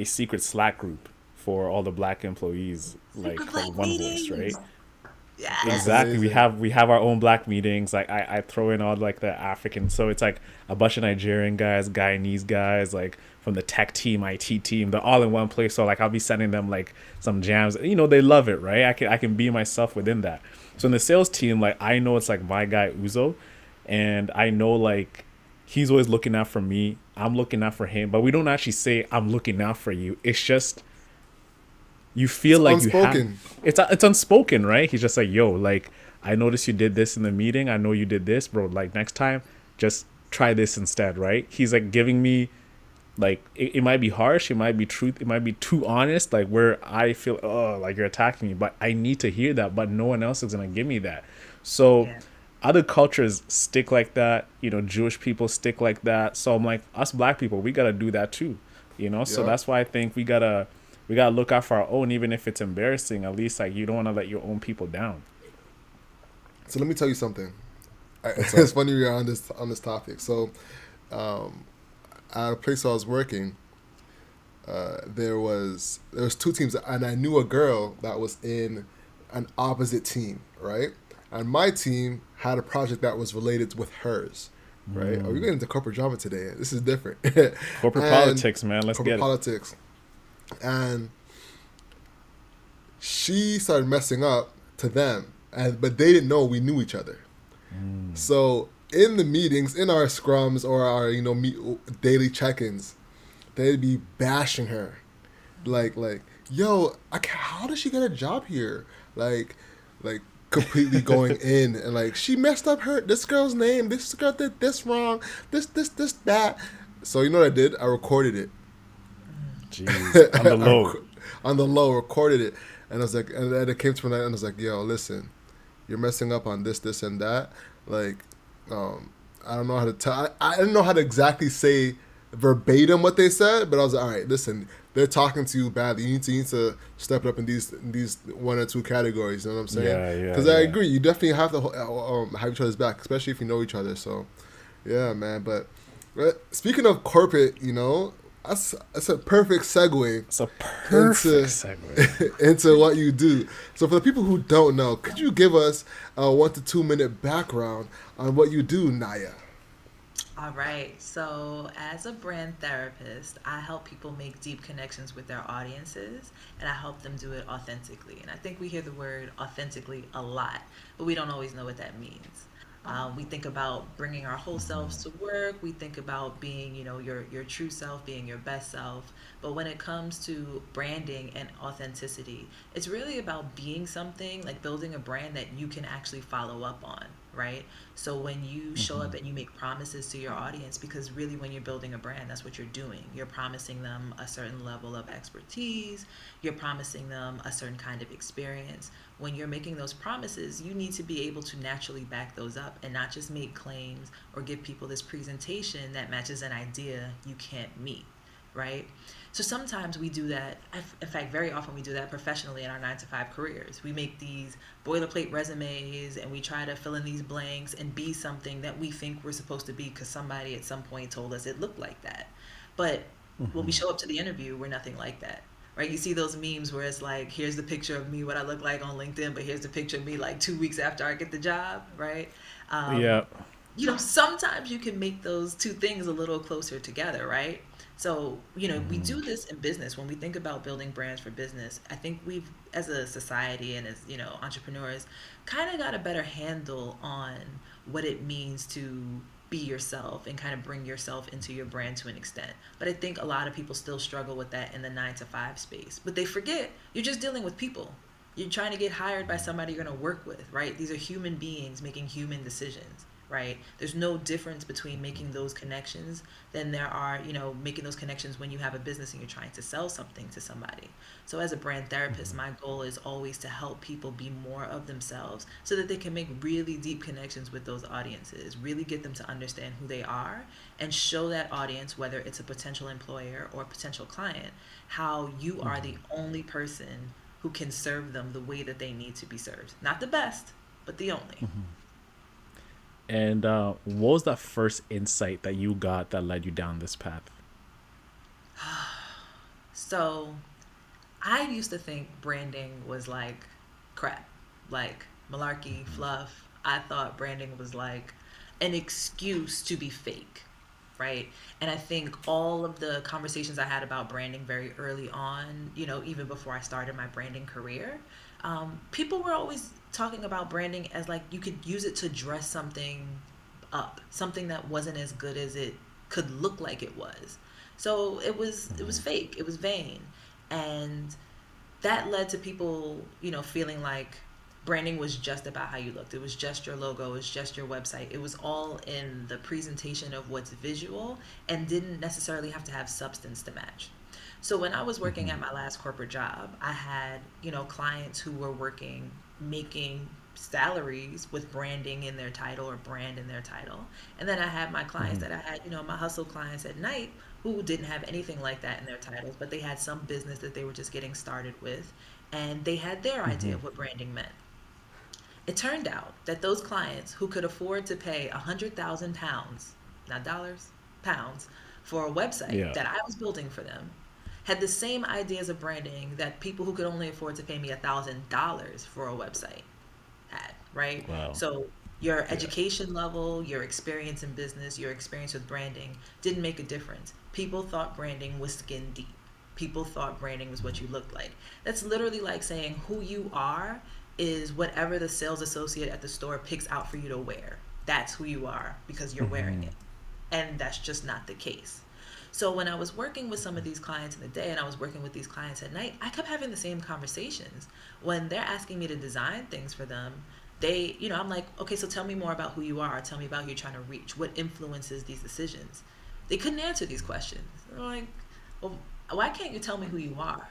secret Slack group for all the black employees, like Secret called black One Voice, right? meetings. That's Yes. Exactly. amazing. We have our own black meetings. Like I throw in all like the African, so it's like a bunch of Nigerian guys, Guyanese guys, like from the tech team, IT team. They're all in one place. So like I'll be sending them like some jams. They love it, right? I can be myself within that. So in the sales team, like I know it's like my guy Uzo, and I know like he's always looking out for me. I'm looking out for him, but we don't actually say I'm looking out for you. It's just you feel It's like you have unspoken. it's unspoken, right? He's just like, yo, like I noticed you did this in the meeting. I know you did this, bro. Like next time, just try this instead, right? He's like giving me like it might be harsh, it might be truth, it might be too honest, like where I feel like you're attacking me, but I need to hear that, but no one else is gonna give me that. So Yeah. other cultures stick like that, Jewish people stick like that. So I'm like, us black people, we gotta do that too. So Yeah. that's why I think we gotta look out for our own, even if it's embarrassing. At least like you don't want to let your own people down. So let me tell you something. What's It's up? funny we're on this topic. So, at a place I was working, there was 2 teams, and I knew a girl that was in an opposite team, right? And my team had a project that was related with hers, right? Are we getting into corporate drama today? This is different. Corporate And politics, man. Let's corporate get it. politics. And she started messing up to them, and but they didn't know we knew each other. So in the meetings, in our scrums or our daily check-ins, they'd be bashing her, like yo, how did she get a job here? Like completely going in and like she messed up this girl's name. This girl did this wrong. This that. So you know what I did? I recorded it. Jeez, on the low. On the low, recorded it, and I was like, and then it came to me and I was like, yo, listen, you're messing up on this, and that. Like, I don't know how to tell. I didn't know how to exactly say verbatim what they said, but I was like, all right, listen, they're talking to you badly. You need to step it up in these one or two categories. You know what I'm saying? Yeah. Because I agree, you definitely have to have each other's back, especially if you know each other. So, yeah, man. But speaking of corporate, that's a perfect segue. It's a perfect segue into what you do. So for the people who don't know, could you give us a 1 to 2 minute background on what you do, Naya? All right. So, as a brand therapist, I help people make deep connections with their audiences and I help them do it authentically. And I think we hear the word authentically a lot, but we don't always know what that means. We think about bringing our whole selves to work. We think about being, your true self, being your best self. But when it comes to branding and authenticity, it's really about being something, like building a brand that you can actually follow up on, right? So when you show up and you make promises to your audience, because really when you're building a brand, that's what you're doing. You're promising them a certain level of expertise. You're promising them a certain kind of experience. When you're making those promises, you need to be able to naturally back those up and not just make claims or give people this presentation that matches an idea you can't meet, right? So sometimes we do that. In fact, very often we do that professionally in our 9 to 5 careers. We make these boilerplate resumes and we try to fill in these blanks and be something that we think we're supposed to be because somebody at some point told us it looked like that. But when we show up to the interview, we're nothing like that. Right? You see those memes where it's like, here's the picture of me, what I look like on LinkedIn, but here's the picture of me like 2 weeks after I get the job, right? Yeah. Sometimes you can make those two things a little closer together, right? So, we do this in business. When we think about building brands for business, I think we've, as a society and as, entrepreneurs, kind of got a better handle on what it means to be yourself and kind of bring yourself into your brand to an extent. But I think a lot of people still struggle with that in the 9 to 5 space. But they forget you're just dealing with people. You're trying to get hired by somebody you're going to work with, right? These are human beings making human decisions, right? There's no difference between making those connections than there are, making those connections when you have a business and you're trying to sell something to somebody. So as a brand therapist, my goal is always to help people be more of themselves so that they can make really deep connections with those audiences, really get them to understand who they are and show that audience, whether it's a potential employer or a potential client, how you are the only person who can serve them the way that they need to be served. Not the best, but the only. And what was that first insight that you got that led you down this path? So I used to think branding was like crap, like malarkey, fluff. I thought branding was like an excuse to be fake, right? And I think all of the conversations I had about branding very early on, even before I started my branding career, people were always talking about branding as like you could use it to dress something up, something that wasn't as good as it could look like it was. So it was fake, it was vain, and that led to people, feeling like branding was just about how you looked. It was just your logo, it was just your website. It was all in the presentation of what's visual and didn't necessarily have to have substance to match. So when I was working at my last corporate job, I had, clients who were making salaries with branding in their title or brand in their title. And then I had my clients that I had, my hustle clients at night who didn't have anything like that in their titles, but they had some business that they were just getting started with. And they had their idea of what branding meant. It turned out that those clients who could afford to pay £100,000, not dollars, pounds, for a website that I was building for them, had the same ideas of branding that people who could only afford to pay me $1,000 for a website had, right? Wow. So Your Yeah. education level, your experience in business, your experience with branding didn't make a difference. People thought branding was skin deep. People thought branding was what you looked like. That's literally like saying who you are is whatever the sales associate at the store picks out for you to wear. That's who you are because you're wearing it. And that's just not the case. So when I was working with some of these clients in the day and I was working with these clients at night, I kept having the same conversations. When they're asking me to design things for them, I'm like, okay, so tell me more about who you are. Tell me about who you're trying to reach. What influences these decisions? They couldn't answer these questions. They're like, well, why can't you tell me who you are?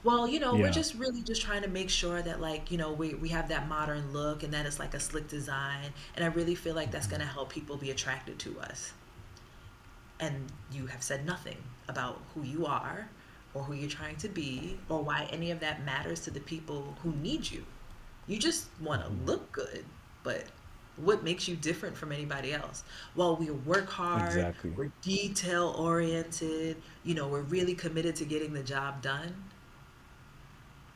Well, we're Yeah. just really just trying to make sure that, like, we have that modern look and that it's like a slick design. And I really feel like that's going to help people be attracted to us. And you have said nothing about who you are or who you're trying to be or why any of that matters to the people who need you. You just want to look good, but what makes you different from anybody else? Well, we work hard, Exactly. we're detail oriented, we're really committed to getting the job done.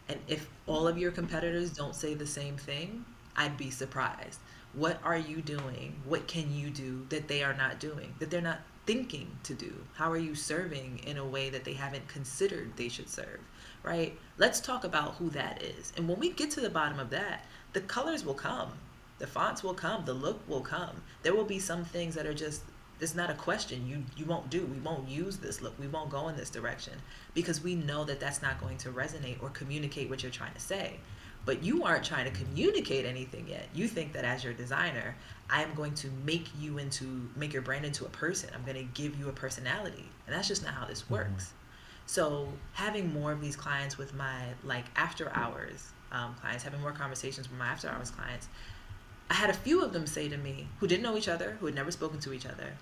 And if all of your competitors don't say the same thing, I'd be surprised. What are you doing? What can you do that they are not doing, that they're not thinking to do? How are you serving in a way that they haven't considered they should serve, right? Let's talk about who that is. And when we get to the bottom of that, the colors will come, the fonts will come, the look will come. There will be some things that are just, it's not a question. You won't do. We won't use this look. We won't go in this direction because we know that that's not going to resonate or communicate what you're trying to say. But you aren't trying to communicate anything yet. You think that as your designer, I am going to make your brand into a person. I'm going to give you a personality. And that's just not how this works. So having more of these clients with my like after hours clients, having more conversations with my after hours clients, I had a few of them say to me who didn't know each other, who had never spoken to each other,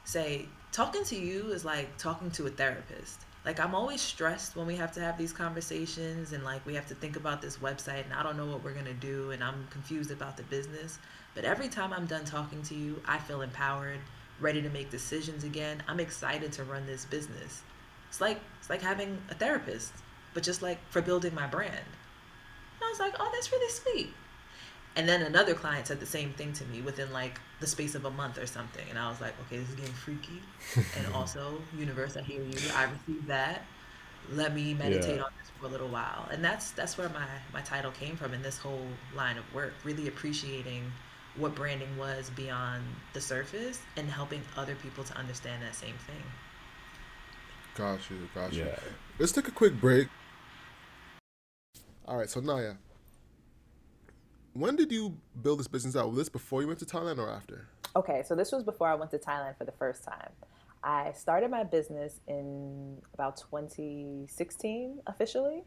say, talking to you is like talking to a therapist. Like, I'm always stressed when we have to have these conversations and like we have to think about this website and I don't know what we're going to do and I'm confused about the business. But every time I'm done talking to you, I feel empowered, ready to make decisions again. I'm excited to run this business. It's like having a therapist, but just like for building my brand. And I was like, oh, that's really sweet. And then another client said the same thing to me within like the space of a month or something. And I was like, okay, this is getting freaky. And also, universe, I hear you. I received that. Let me Yeah. meditate on this for a little while. And that's where my title came from in this whole line of work, really appreciating what branding was beyond the surface and helping other people to understand that same thing. Got you, got you. Yeah. Let's take a quick break. All right, so Naya, when did you build this business out? Was this before you went to Thailand or after? Okay, so this was before I went to Thailand for the first time. I started my business in about 2016 officially.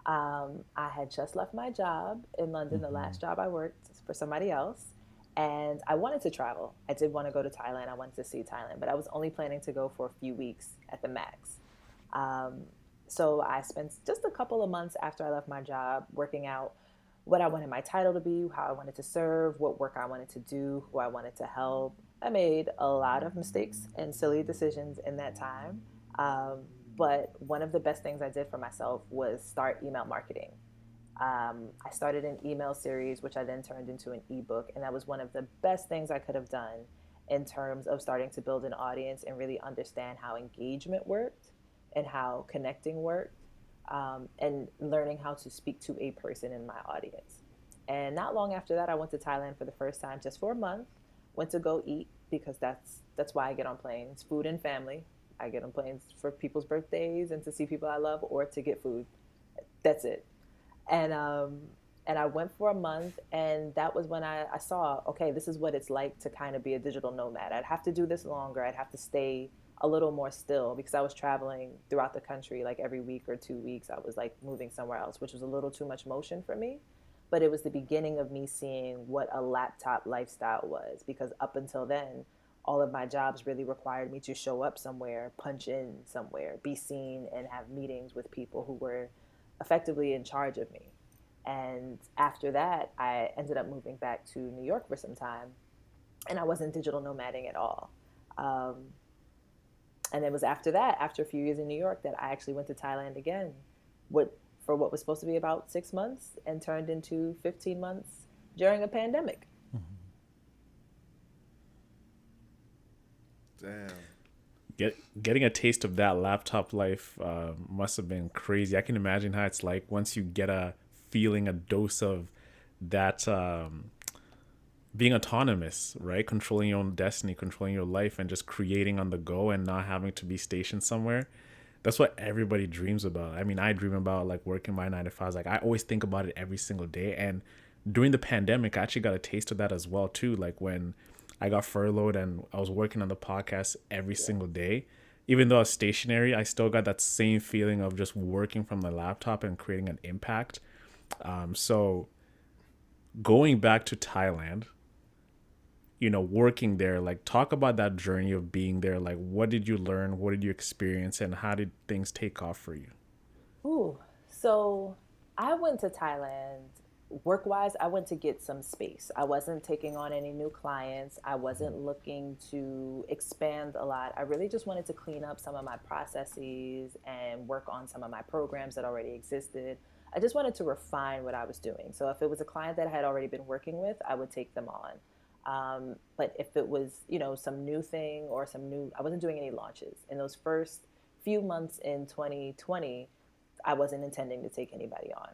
I had just left my job in London, the last job I worked for somebody else, and I wanted to travel. I did want to go to Thailand. I wanted to see Thailand, but I was only planning to go for a few weeks at the max. Um, so I spent just a couple of months after I left my job working out what I wanted my title to be, how I wanted to serve, what work I wanted to do, who I wanted to help. I made a lot of mistakes and silly decisions in that time. Um, but one of the best things I did for myself was start email marketing. I started an email series, which I then turned into an ebook. And that was one of the best things I could have done in terms of starting to build an audience and really understand how engagement worked and how connecting worked, and learning how to speak to a person in my audience. And not long after that, I went to Thailand for the first time, just for a month. Went to go eat because that's why I get on planes, food and family. I get on planes for people's birthdays and to see people I love, or to get food. That's it. And I went for a month, and that was when I saw, okay, this is what it's like to kind of be a digital nomad. I'd have to do this longer. I'd have to stay a little more still because I was traveling throughout the country like every week or 2 weeks. I was like moving somewhere else, which was a little too much motion for me. But it was the beginning of me seeing what a laptop lifestyle was, because up until then, all of my jobs really required me to show up somewhere, punch in somewhere, be seen, and have meetings with people who were effectively in charge of me. And after that, I ended up moving back to New York for some time, and I wasn't digital nomading at all. Um, and it was after that, after a few years in New York, that I actually went to Thailand again, what for what was supposed to be about 6 months and turned into 15 months during a pandemic. Damn. Getting a taste of that laptop life must have been crazy. I can imagine how it's like once you get a feeling, a dose of that being autonomous, right? Controlling your own destiny, controlling your life, and just creating on the go and not having to be stationed somewhere. That's what everybody dreams about. I mean, I dream about like working my 9 to 5s. Like I always think about it every single day. And during the pandemic, I actually got a taste of that as well too. Like when I got furloughed and I was working on the podcast every Yeah. single day. Even though I was stationary, I still got that same feeling of just working from the laptop and creating an impact. So going back to Thailand, working there, like talk about that journey of being there. Like, what did you learn? What did you experience? And how did things take off for you? Ooh, so I went to Thailand work wise. I went to get some space. I wasn't taking on any new clients. I wasn't looking to expand a lot. I really just wanted to clean up some of my processes and work on some of my programs that already existed. I just wanted to refine what I was doing. So if it was a client that I had already been working with, I would take them on. But if it was, some new thing or I wasn't doing any launches in those first few months in 2020. I wasn't intending to take anybody on.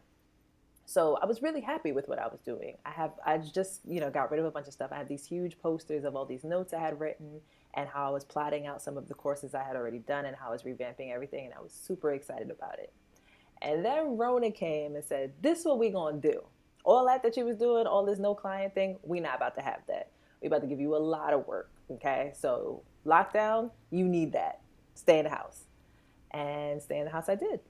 So I was really happy with what I was doing. I just, got rid of a bunch of stuff. I had these huge posters of all these notes I had written and how I was plotting out some of the courses I had already done and how I was revamping everything. And I was super excited about it. And then Rona came and said, this is what we gonna do. All that you was doing, all this no client thing, we not about to have that. We about to give you a lot of work, okay? So lockdown, you need that. Stay in the house. And stay in the house I did.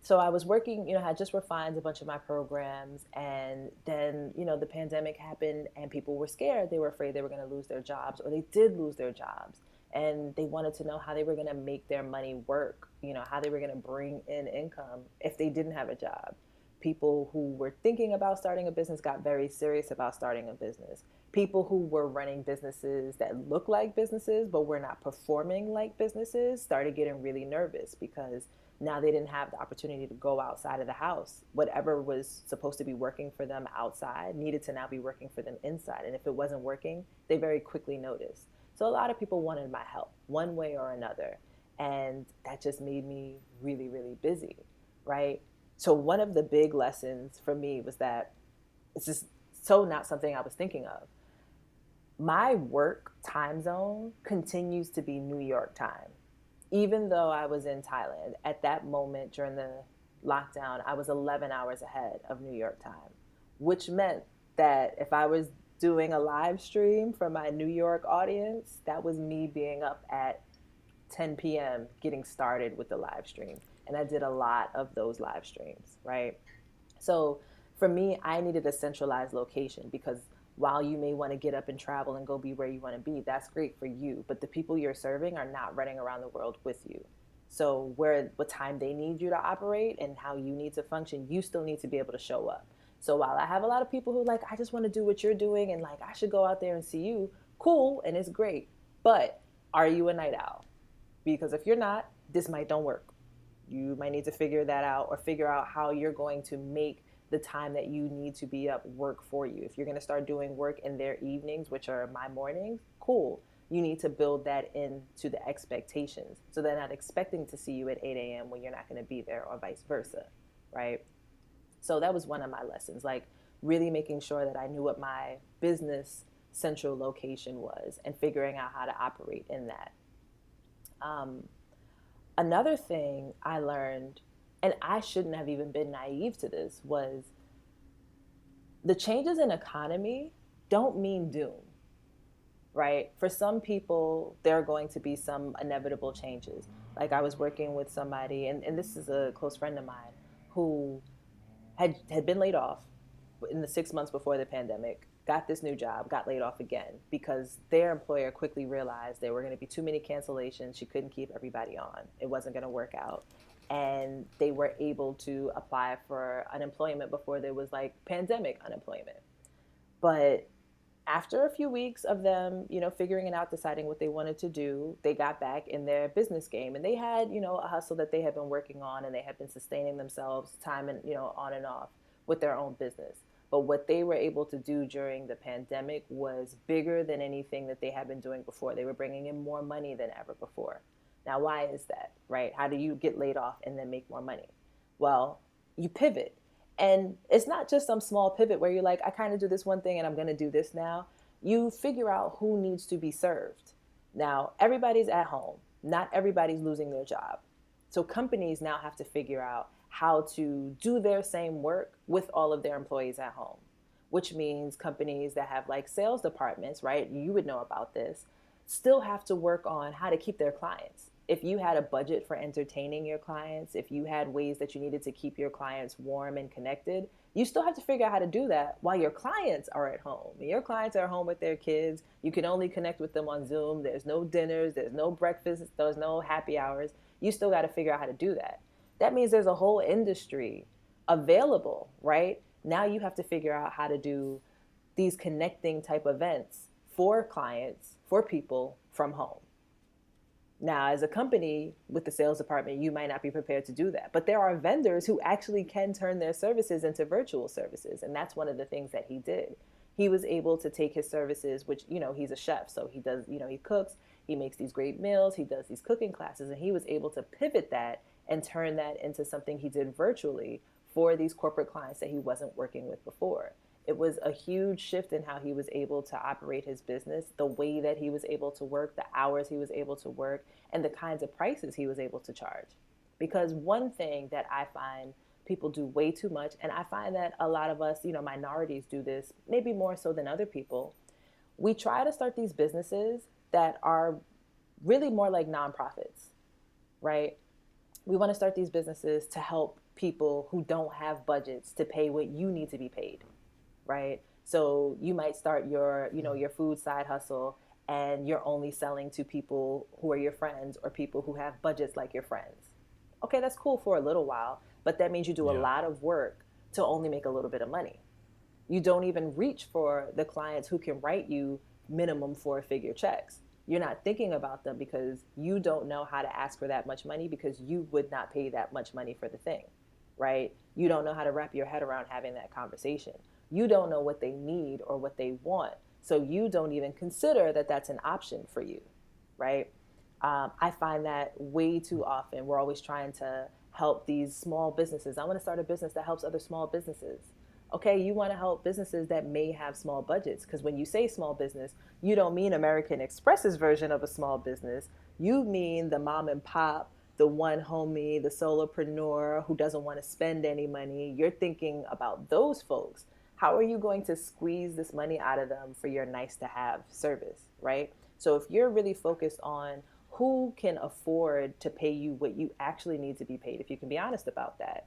So I was working, I had just refined a bunch of my programs. And then, the pandemic happened and people were scared. They were afraid they were going to lose their jobs, or they did lose their jobs. And they wanted to know how they were going to make their money work, how they were going to bring in income if they didn't have a job. People who were thinking about starting a business got very serious about starting a business. People who were running businesses that look like businesses but were not performing like businesses started getting really nervous because now they didn't have the opportunity to go outside of the house. Whatever was supposed to be working for them outside needed to now be working for them inside. And if it wasn't working, they very quickly noticed. So a lot of people wanted my help one way or another. And that just made me really, really busy, right? So one of the big lessons for me was that it's just so not something I was thinking of. My work time zone continues to be New York time. Even though I was in Thailand at that moment during the lockdown, I was 11 hours ahead of New York time, which meant that if I was doing a live stream for my New York audience, that was me being up at 10 p.m. getting started with the live stream. And I did a lot of those live streams, right? So for me, I needed a centralized location because while you may want to get up and travel and go be where you want to be, that's great for you. But the people you're serving are not running around the world with you. So what time they need you to operate and how you need to function, you still need to be able to show up. So while I have a lot of people who like, I just want to do what you're doing and like, I should go out there and see you, cool, and it's great. But are you a night owl? Because if you're not, this might don't work. You might need to figure that out or figure out how you're going to make the time that you need to be up work for you. If you're going to start doing work in their evenings, which are my mornings, cool. You need to build that into the expectations. So they're not expecting to see you at 8 a.m. when you're not going to be there or vice versa, right? So that was one of my lessons, like really making sure that I knew what my business central location was and figuring out how to operate in that. Um, Another thing I learned, and I shouldn't have even been naive to this, was the changes in economy don't mean doom, right? For some people, there are going to be some inevitable changes. Like I was working with somebody, and this is a close friend of mine, who had been laid off in the 6 months before the pandemic, got this new job, got laid off again because their employer quickly realized there were going to be too many cancellations. She couldn't keep everybody on. It wasn't going to work out. And they were able to apply for unemployment before there was like pandemic unemployment. But after a few weeks of them, figuring it out, deciding what they wanted to do, they got back in their business game and they had, a hustle that they had been working on and they had been sustaining themselves time and, on and off with their own business. But what they were able to do during the pandemic was bigger than anything that they had been doing before. They were bringing in more money than ever before. Now, why is that, right? How do you get laid off and then make more money? Well, you pivot. And it's not just some small pivot where you're like, I kind of do this one thing and I'm going to do this now. You figure out who needs to be served. Now, everybody's at home. Not everybody's losing their job. So companies now have to figure out how to do their same work with all of their employees at home, which means companies that have like sales departments, right? You would know about this, still have to work on how to keep their clients. If you had a budget for entertaining your clients, if you had ways that you needed to keep your clients warm and connected, you still have to figure out how to do that while your clients are at home. Your clients are home with their kids. You can only connect with them on Zoom. There's no dinners, there's no breakfast, there's no happy hours. You still got to figure out how to do that. That means there's a whole industry available, right? Now you have to figure out how to do these connecting type events for clients, for people from home. Now, as a company with the sales department, you might not be prepared to do that. But there are vendors who actually can turn their services into virtual services. And that's one of the things that he did. He was able to take his services, which, he's a chef. So he does, he cooks, he makes these great meals, he does these cooking classes, and he was able to pivot that and turn that into something he did virtually for these corporate clients that he wasn't working with before. It was a huge shift in how he was able to operate his business, the way that he was able to work, the hours he was able to work, and the kinds of prices he was able to charge. Because one thing that I find people do way too much, and I find that a lot of us, minorities do this, maybe more so than other people, we try to start these businesses that are really more like nonprofits, right? We want to start these businesses to help people who don't have budgets to pay what you need to be paid. Right? So you might start your food side hustle and you're only selling to people who are your friends or people who have budgets like your friends. Okay, that's cool for a little while, but that means you do a Yeah. lot of work to only make a little bit of money. You don't even reach for the clients who can write you minimum four-figure checks. You're not thinking about them because you don't know how to ask for that much money because you would not pay that much money for the thing, right? You don't know how to wrap your head around having that conversation. You don't know what they need or what they want. So you don't even consider that that's an option for you, right? I find that way too often. We're always trying to help these small businesses. I want to start a business that helps other small businesses. Okay, you want to help businesses that may have small budgets, because when you say small business, you don't mean American Express's version of a small business. You mean the mom and pop, the one homie, the solopreneur who doesn't want to spend any money. You're thinking about those folks. How are you going to squeeze this money out of them for your nice to have service, right? So if you're really focused on who can afford to pay you what you actually need to be paid, if you can be honest about that,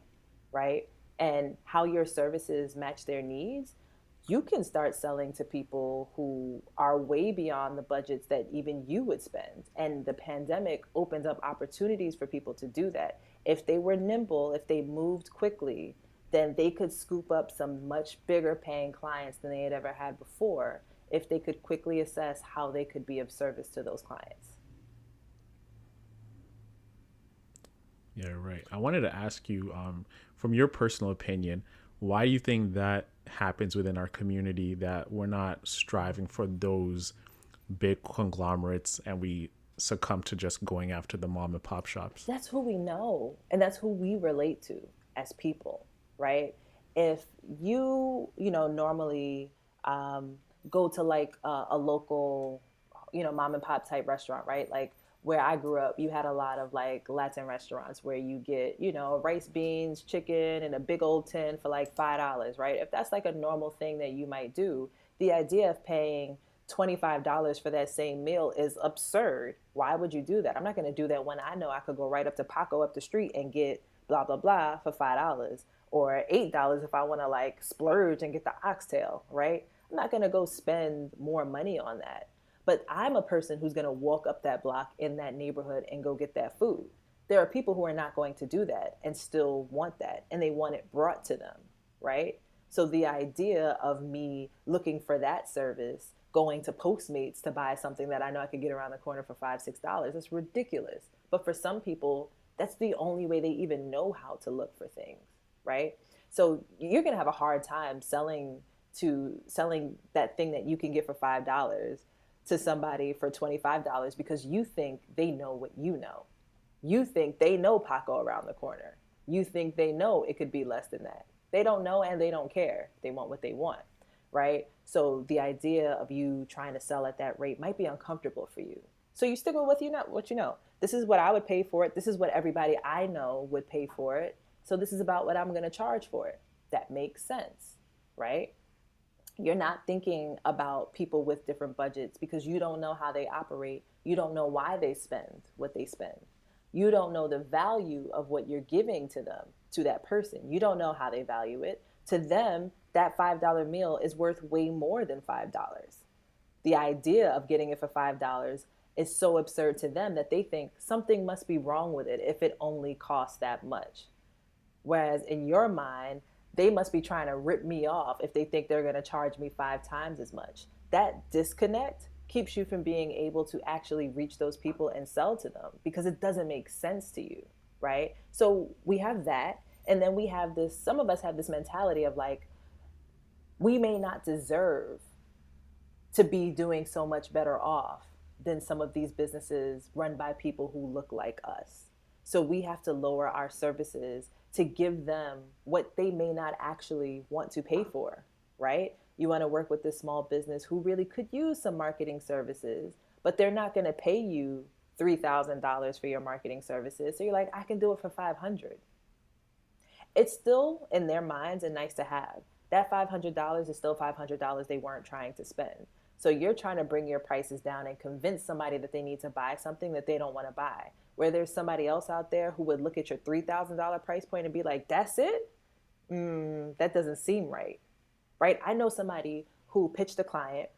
right? And how your services match their needs, you can start selling to people who are way beyond the budgets that even you would spend. And the pandemic opened up opportunities for people to do that. If they were nimble, if they moved quickly, then they could scoop up some much bigger paying clients than they had ever had before if they could quickly assess how they could be of service to those clients. Yeah, right. I wanted to ask you, from your personal opinion, why do you think that happens within our community that we're not striving for those big conglomerates and we succumb to just going after the mom and pop shops? That's who we know and that's who we relate to as people, right? If normally go to like a local, mom and pop type restaurant, right? Like where I grew up, you had a lot of like Latin restaurants where you get, rice, beans, chicken, and a big old tin for like $5, right? If that's like a normal thing that you might do, the idea of paying $25 for that same meal is absurd. Why would you do that? I'm not going to do that when I know I could go right up to Paco up the street and get blah, blah, blah for $5 or $8 if I want to like splurge and get the oxtail, right? I'm not going to go spend more money on that. But I'm a person who's going to walk up that block in that neighborhood and go get that food. There are people who are not going to do that and still want that, and they want it brought to them, right? So the idea of me looking for that service, going to Postmates to buy something that I know I could get around the corner for $5, $6, is ridiculous. But for some people, that's the only way they even know how to look for things. right? So you're going to have a hard time selling that thing that you can get for $5 to somebody for $25 because you think they know what you know. You think they know Paco around the corner. You think they know it could be less than that. They don't know and they don't care. They want what they want, right? So the idea of you trying to sell at that rate might be uncomfortable for you. So you stick with what you know. This is what I would pay for it. This is what everybody I know would pay for it. So this is about what I'm going to charge for it. That makes sense, right? You're not thinking about people with different budgets because you don't know how they operate. You don't know why they spend what they spend. You don't know the value of what you're giving to them, to that person. You don't know how they value it. To them, that $5 meal is worth way more than $5. The idea of getting it for $5 is so absurd to them that they think something must be wrong with it if it only costs that much. Whereas in your mind, they must be trying to rip me off if they think they're going to charge me 5 times as much. That disconnect keeps you from being able to actually reach those people and sell to them because it doesn't make sense to you, right? So we have that. And then we have this, some of us have this mentality of like, we may not deserve to be doing so much better off than some of these businesses run by people who look like us. So we have to lower our services to give them what they may not actually want to pay for, right? You want to work with this small business who really could use some marketing services, but they're not going to pay you $3,000 for your marketing services. So you're like, I can do it for 500. It's still in their minds and nice to have. That $500 is still $500 they weren't trying to spend. So you're trying to bring your prices down and convince somebody that they need to buy something that they don't want to buy. Where there's somebody else out there who would look at your $3,000 price point and be like, that's it? That doesn't seem right, right? I know somebody who pitched a client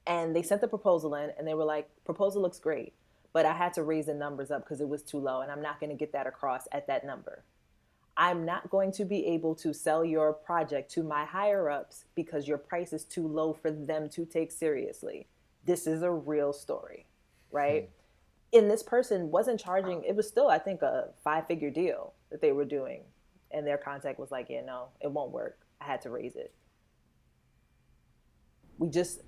and they sent the proposal in and they were like, proposal looks great, but I had to raise the numbers up because it was too low and I'm not going to get that across at that number. I'm not going to be able to sell your project to my higher ups because your price is too low for them to take seriously. This is a real story, right? And this person wasn't charging, it was still, I think, a 5-figure deal that they were doing. And their contact was like, yeah, no, it won't work. I had to raise it.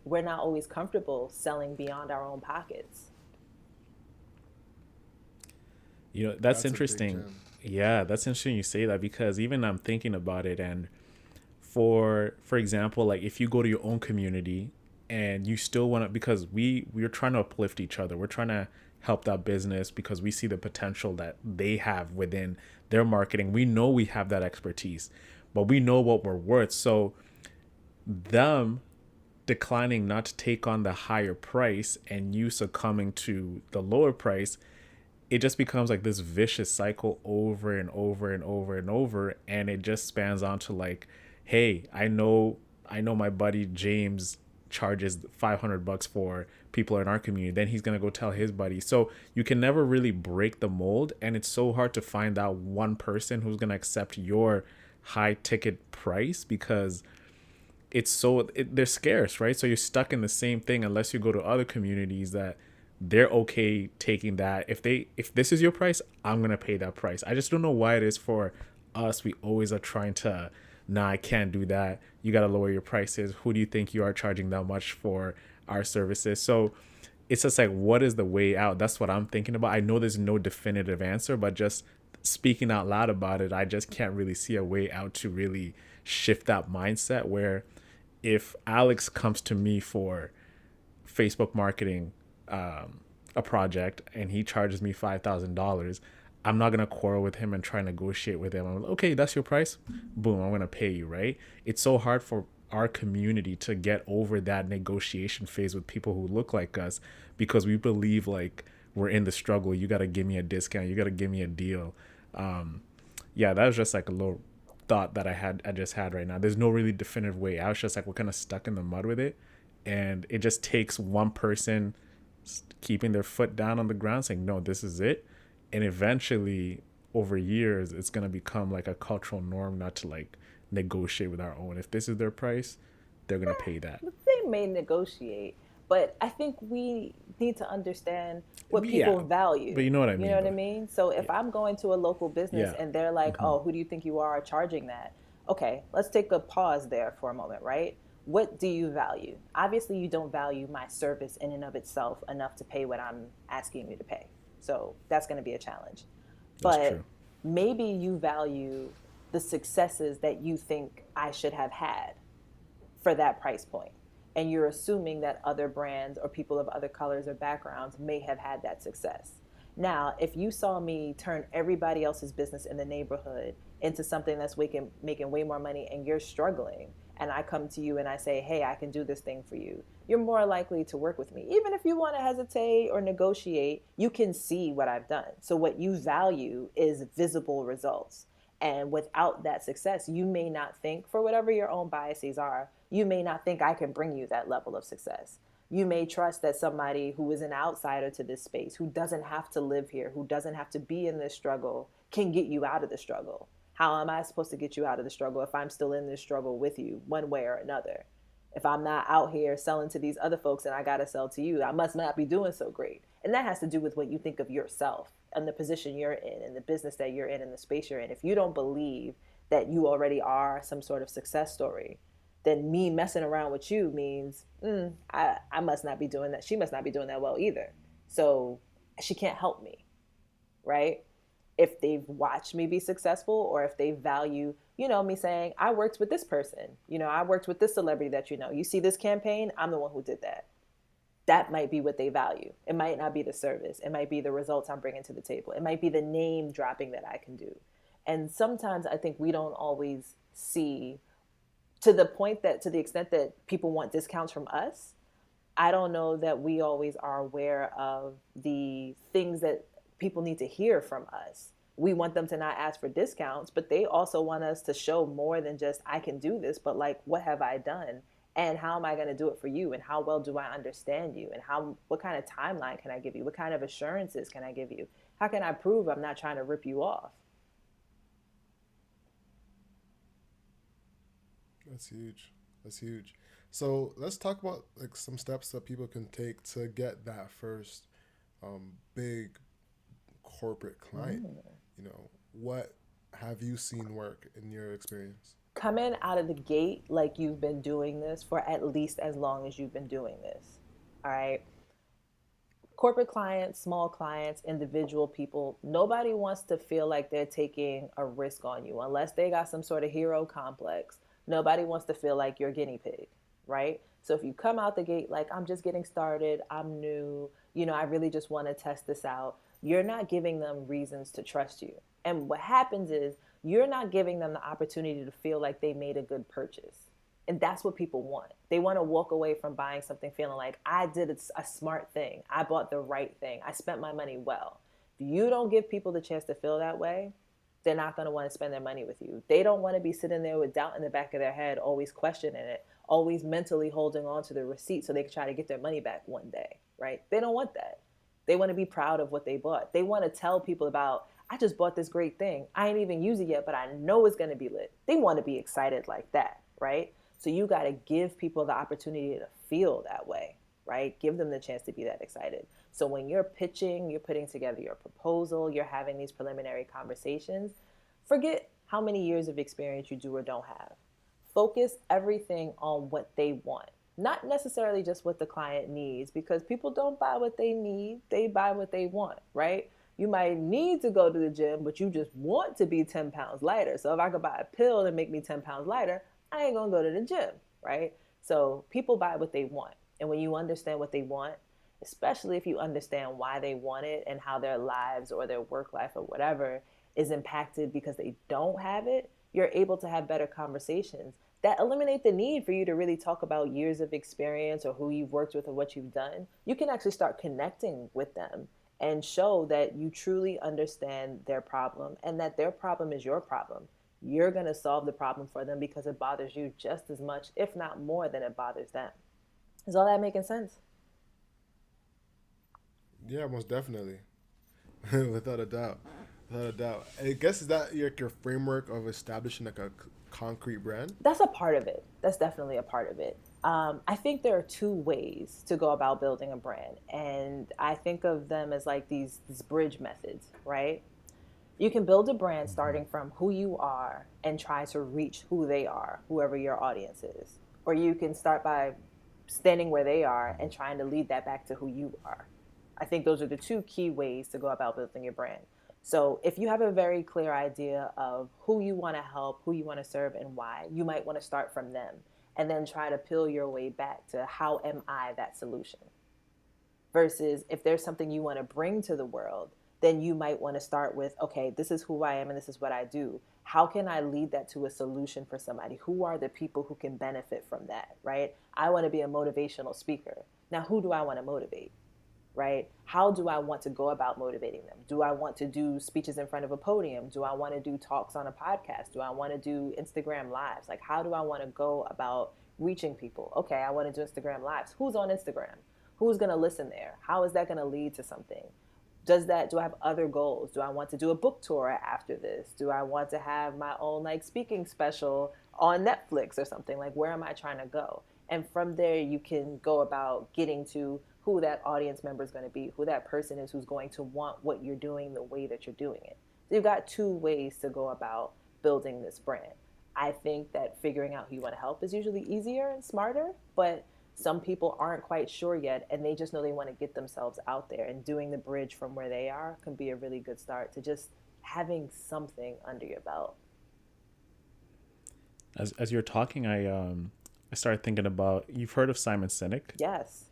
We're not always comfortable selling beyond our own pockets. You know, that's That's a big interesting. gem. Yeah, that's interesting you say that because even I'm thinking about it, and for example, like if you go to your own community and you still want to, because we're trying to uplift each other. We're trying to help that business because we see the potential that they have within their marketing. We know we have that expertise, but we know what we're worth. So them declining not to take on the higher price and you succumbing to the lower price, it just becomes like this vicious cycle over and over and over and over, and it just spans on to like, hey, I know my buddy James charges $500 for people in our community, then he's going to go tell his buddy. So you can never really break the mold, and it's so hard to find that one person who's going to accept your high ticket price because they're scarce, right? So you're stuck in the same thing unless you go to other communities that they're okay taking that. If this is your price, I'm gonna pay that price. I just don't know why it is for us. We always are trying to, nah, I can't do that. You gotta lower your prices. Who do you think you are charging that much for our services? So it's just like, what is the way out? That's what I'm thinking about. I know there's no definitive answer, but just speaking out loud about it, I just can't really see a way out to really shift that mindset where if Alex comes to me for Facebook marketing, a project, and he charges me $5,000, I'm not gonna quarrel with him and try and negotiate with him. I'm like, okay, that's your price. Boom, I'm gonna pay you, right? It's so hard for our community to get over that negotiation phase with people who look like us because we believe like we're in the struggle. You gotta give me a discount. You gotta give me a deal. Yeah, that was just like a little thought that I just had right now. There's no really definitive way out. It's just like we're kind of stuck in the mud with it, and it just takes one person keeping their foot down on the ground saying, no, this is it. And eventually over years, it's going to become like a cultural norm not to like negotiate with our own. If this is their price, they're going to pay that. They may negotiate, But I think we need to understand what people Yeah, but value. you know what I You know mean, what I though. mean? So if Yeah, I'm going to a local business yeah, and they're like, oh, who do you think you are charging that? Okay, let's take a pause there for a moment, right? What do you value? Obviously, you don't value my service in and of itself enough to pay what I'm asking you to pay. So that's going to be a challenge. that's But true. maybe you value the successes that you think I should have had for that price point. And you're assuming that other brands or people of other colors or backgrounds may have had that success. Now, if you saw me turn everybody else's business in the neighborhood into something that's making way more money and you're struggling, and I come to you and I say, hey, I can do this thing for you, you're more likely to work with me. Even if you want to hesitate or negotiate, you can see what I've done. So, what you value is visible results. And without that success, you may not think, for whatever your own biases are, you may not think I can bring you that level of success. You may trust that somebody who is an outsider to this space, who doesn't have to live here, who doesn't have to be in this struggle, can get you out of the struggle. How am I supposed to get you out of the struggle if I'm still in this struggle with you, one way or another? If I'm not out here selling to these other folks and I got to sell to you, I must not be doing so great. And that has to do with what you think of yourself and the position you're in and the business that you're in and the space you're in. If you don't believe that you already are some sort of success story, then me messing around with you means I must not be doing that. She must not be doing that well either. So she can't help me, right? If they've watched me be successful or if they value, me saying, I worked with this person, I worked with this celebrity that you see this campaign, I'm the one who did that. That might be what they value. It might not be the service. It might be the results I'm bringing to the table. It might be the name dropping that I can do. And sometimes I think we don't always see to the point that to the extent that people want discounts from us, I don't know that we always are aware of the things that people need to hear from us. We want them to not ask for discounts, but they also want us to show more than just I can do this, but like what have I done? And how am I going to do it for you? And how well do I understand you? And what kind of timeline can I give you? What kind of assurances can I give you? How can I prove I'm not trying to rip you off? That's huge. That's huge. So let's talk about like some steps that people can take to get that first big corporate client. What have you seen work in your experience? Coming out of the gate like you've been doing this for at least as long as you've been doing this. All right. Corporate clients, small clients, individual people, nobody wants to feel like they're taking a risk on you unless they got some sort of hero complex. Nobody wants to feel like you're a guinea pig, right? So if you come out the gate like, I'm just getting started, I'm new, I really just want to test this out, you're not giving them reasons to trust you. And what happens is you're not giving them the opportunity to feel like they made a good purchase. And that's what people want. They want to walk away from buying something feeling like I did a smart thing. I bought the right thing. I spent my money well. If you don't give people the chance to feel that way, they're not going to want to spend their money with you. They don't want to be sitting there with doubt in the back of their head, always questioning it, always mentally holding on to the receipt so they can try to get their money back one day, right? They don't want that. They want to be proud of what they bought. They want to tell people about, I just bought this great thing. I ain't even used it yet, but I know it's going to be lit. They want to be excited like that, right? So you got to give people the opportunity to feel that way, right? Give them the chance to be that excited. So when you're pitching, you're putting together your proposal, you're having these preliminary conversations, forget how many years of experience you do or don't have. Focus everything on what they want, not necessarily just what the client needs, because people don't buy what they need, they buy what they want, right? You might need to go to the gym, but you just want to be 10 pounds lighter. So if I could buy a pill and make me 10 pounds lighter, I ain't gonna go to the gym, right? So people buy what they want. And when you understand what they want, especially if you understand why they want it and how their lives or their work life or whatever is impacted because they don't have it, you're able to have better conversations that eliminate the need for you to really talk about years of experience or who you've worked with or what you've done. You can actually start connecting with them and show that you truly understand their problem and that their problem is your problem. You're going to solve the problem for them because it bothers you just as much, if not more, than it bothers them. Is all that making sense? Yeah, most definitely. Without a doubt. Without a doubt. I guess is that your framework of establishing like a concrete brand? That's a part of it. That's definitely a part of it. I think there are two ways to go about building a brand, and I think of them as like these bridge methods, right? You can build a brand starting from who you are and try to reach who they are, whoever your audience is. Or you can start by standing where they are and trying to lead that back to who you are. I think those are the two key ways to go about building your brand. So if you have a very clear idea of who you want to help, who you want to serve, and why, you might want to start from them and then try to peel your way back to how am I that solution? Versus if there's something you want to bring to the world, then you might want to start with, okay, this is who I am and this is what I do. How can I lead that to a solution for somebody? Who are the people who can benefit from that, right? I want to be a motivational speaker. Now, who do I want to motivate? Right? How do I want to go about motivating them? Do I want to do speeches in front of a podium? Do I want to do talks on a podcast? Do I want to do Instagram lives? Like, how do I want to go about reaching people? Okay, I want to do Instagram lives. Who's on Instagram? Who's going to listen there? How is that going to lead to something? Do I have other goals? Do I want to do a book tour after this? Do I want to have my own like speaking special on Netflix or something? Like, where am I trying to go? And from there you can go about getting to who that audience member is going to be, who that person is who's going to want what you're doing the way that you're doing it. So you've got two ways to go about building this brand. I think that figuring out who you want to help is usually easier and smarter, but some people aren't quite sure yet and they just know they want to get themselves out there, and doing the bridge from where they are can be a really good start to just having something under your belt. As you're talking, I started thinking about, you've heard of Simon Sinek? Yes.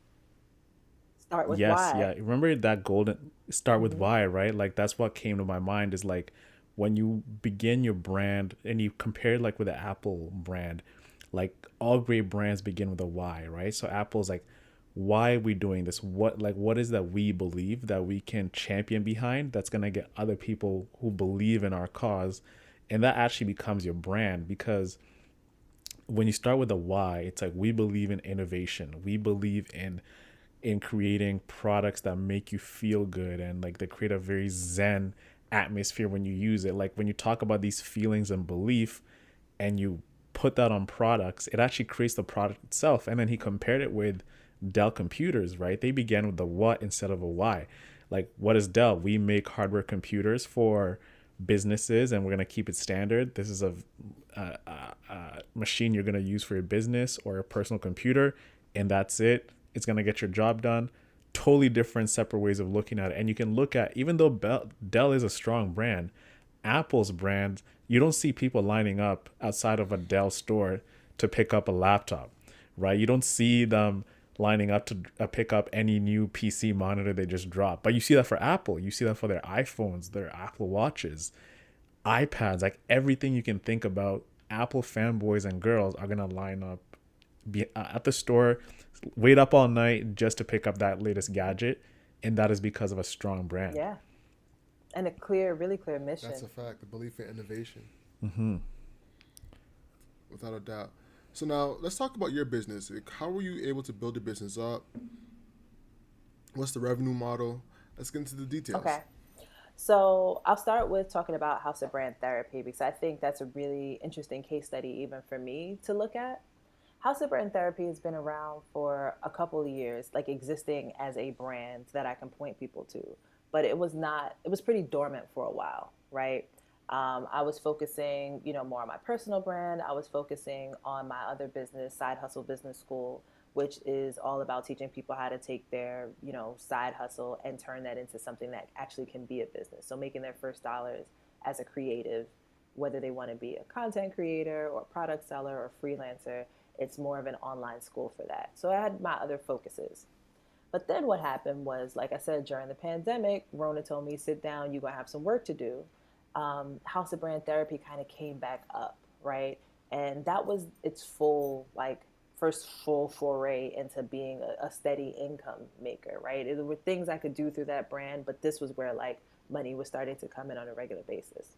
Start with Yes, yeah. why. Remember that golden start with Mm-hmm. why, right? Like that's what came to my mind is like when you begin your brand and you compare it like with the Apple brand, like all great brands begin with a why, right? So Apple's like, why are we doing this? What is that we believe that we can champion behind that's gonna get other people who believe in our cause, and that actually becomes your brand. Because when you start with a why, it's like we believe in innovation. We believe in creating products that make you feel good and like they create a very zen atmosphere when you use it. Like when you talk about these feelings and belief and you put that on products, it actually creates the product itself. And then he compared it with Dell computers, right? They began with the what instead of a why. Like, what is Dell? We make hardware computers for businesses and we're going to keep it standard. This is a machine you're going to use for your business or a personal computer, and that's it. It's going to get your job done. Totally different, separate ways of looking at it. And you can look at, even though Dell is a strong brand, Apple's brand, you don't see people lining up outside of a Dell store to pick up a laptop, right? You don't see them lining up to pick up any new PC monitor they just dropped. But you see that for Apple. You see that for their iPhones, their Apple Watches, iPads, like everything you can think about. Apple fanboys and girls are going to line up at the store, wait up all night just to pick up that latest gadget. And that is because of a strong brand. Yeah. And a clear, really clear That's a mission. fact. The belief in innovation, Mm-hmm. without a doubt. So now let's talk about your business. Like, how were you able to build your business up? What's the revenue model? Let's get into the details. Okay. So I'll start with talking about House of Brand Therapy because I think that's a really interesting case study even for me to look at. House of Brand Therapy has been around for a couple of years, like existing as a brand that I can point people to. But it was not, it was pretty dormant for a while, right? I was focusing, more on my personal brand. I was focusing on my other business, Side Hustle Business School, which is all about teaching people how to take their, side hustle and turn that into something that actually can be a business. So making their first dollars as a creative, whether they want to be a content creator or product seller or freelancer, it's more of an online school for that. So I had my other focuses. But then what happened was, like I said, during the pandemic, Rona told me, sit down, you're going to have some work to do. House of Brand Therapy kind of came back up, right? And that was its full, like, first full foray into being a steady income maker, right? There were things I could do through that brand, but this was where, like, money was starting to come in on a regular basis.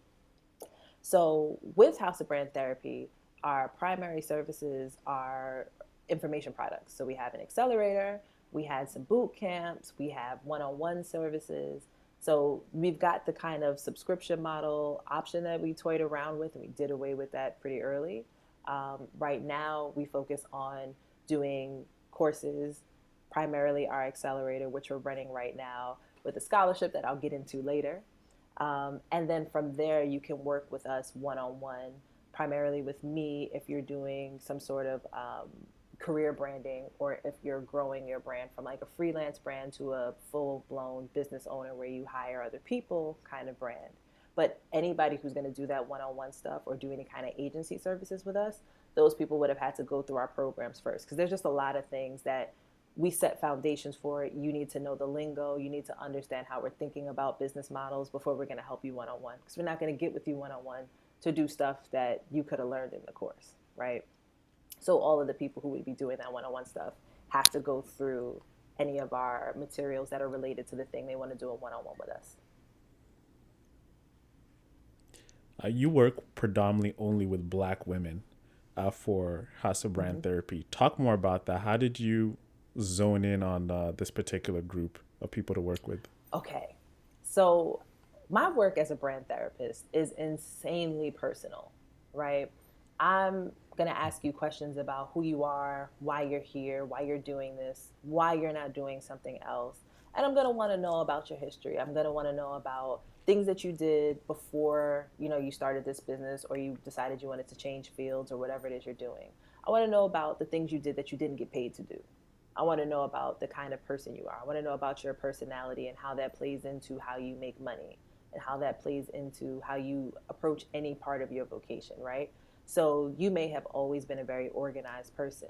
So with House of Brand Therapy, our primary services are information products. So we have an accelerator, we had some boot camps, we have one-on-one services. So we've got the kind of subscription model option that we toyed around with, and we did away with that pretty early. Right now, we focus on doing courses, primarily our accelerator, which we're running right now with a scholarship that I'll get into later. And then from there, you can work with us one-on-one, primarily with me if you're doing some sort of career branding, or if you're growing your brand from like a freelance brand to a full-blown business owner where you hire other people kind of brand. But anybody who's going to do that one-on-one stuff or do any kind of agency services with us, those people would have had to go through our programs first, because there's just a lot of things that we set foundations for it. You need to know the lingo. You need to understand how we're thinking about business models before we're going to help you one-on-one, because we're not going to get with you one-on-one to do stuff that you could have learned in the course, right? So all of the people who would be doing that one-on-one stuff have to go through any of our materials that are related to the thing they want to do a one-on-one with us. You work predominantly only with Black women for House of Brand Therapy. Talk more about that. How did you zone in on this particular group of people to work with? Okay, so my work as a brand therapist is insanely personal, right? I'm going to ask you questions about who you are, why you're here, why you're doing this, why you're not doing something else. And I'm going to want to know about your history. I'm going to want to know about things that you did before, you started this business, or you decided you wanted to change fields, or whatever it is you're doing. I want to know about the things you did that you didn't get paid to do. I want to know about the kind of person you are. I want to know about your personality and how that plays into how you make money, and how that plays into how you approach any part of your vocation, right? So you may have always been a very organized person.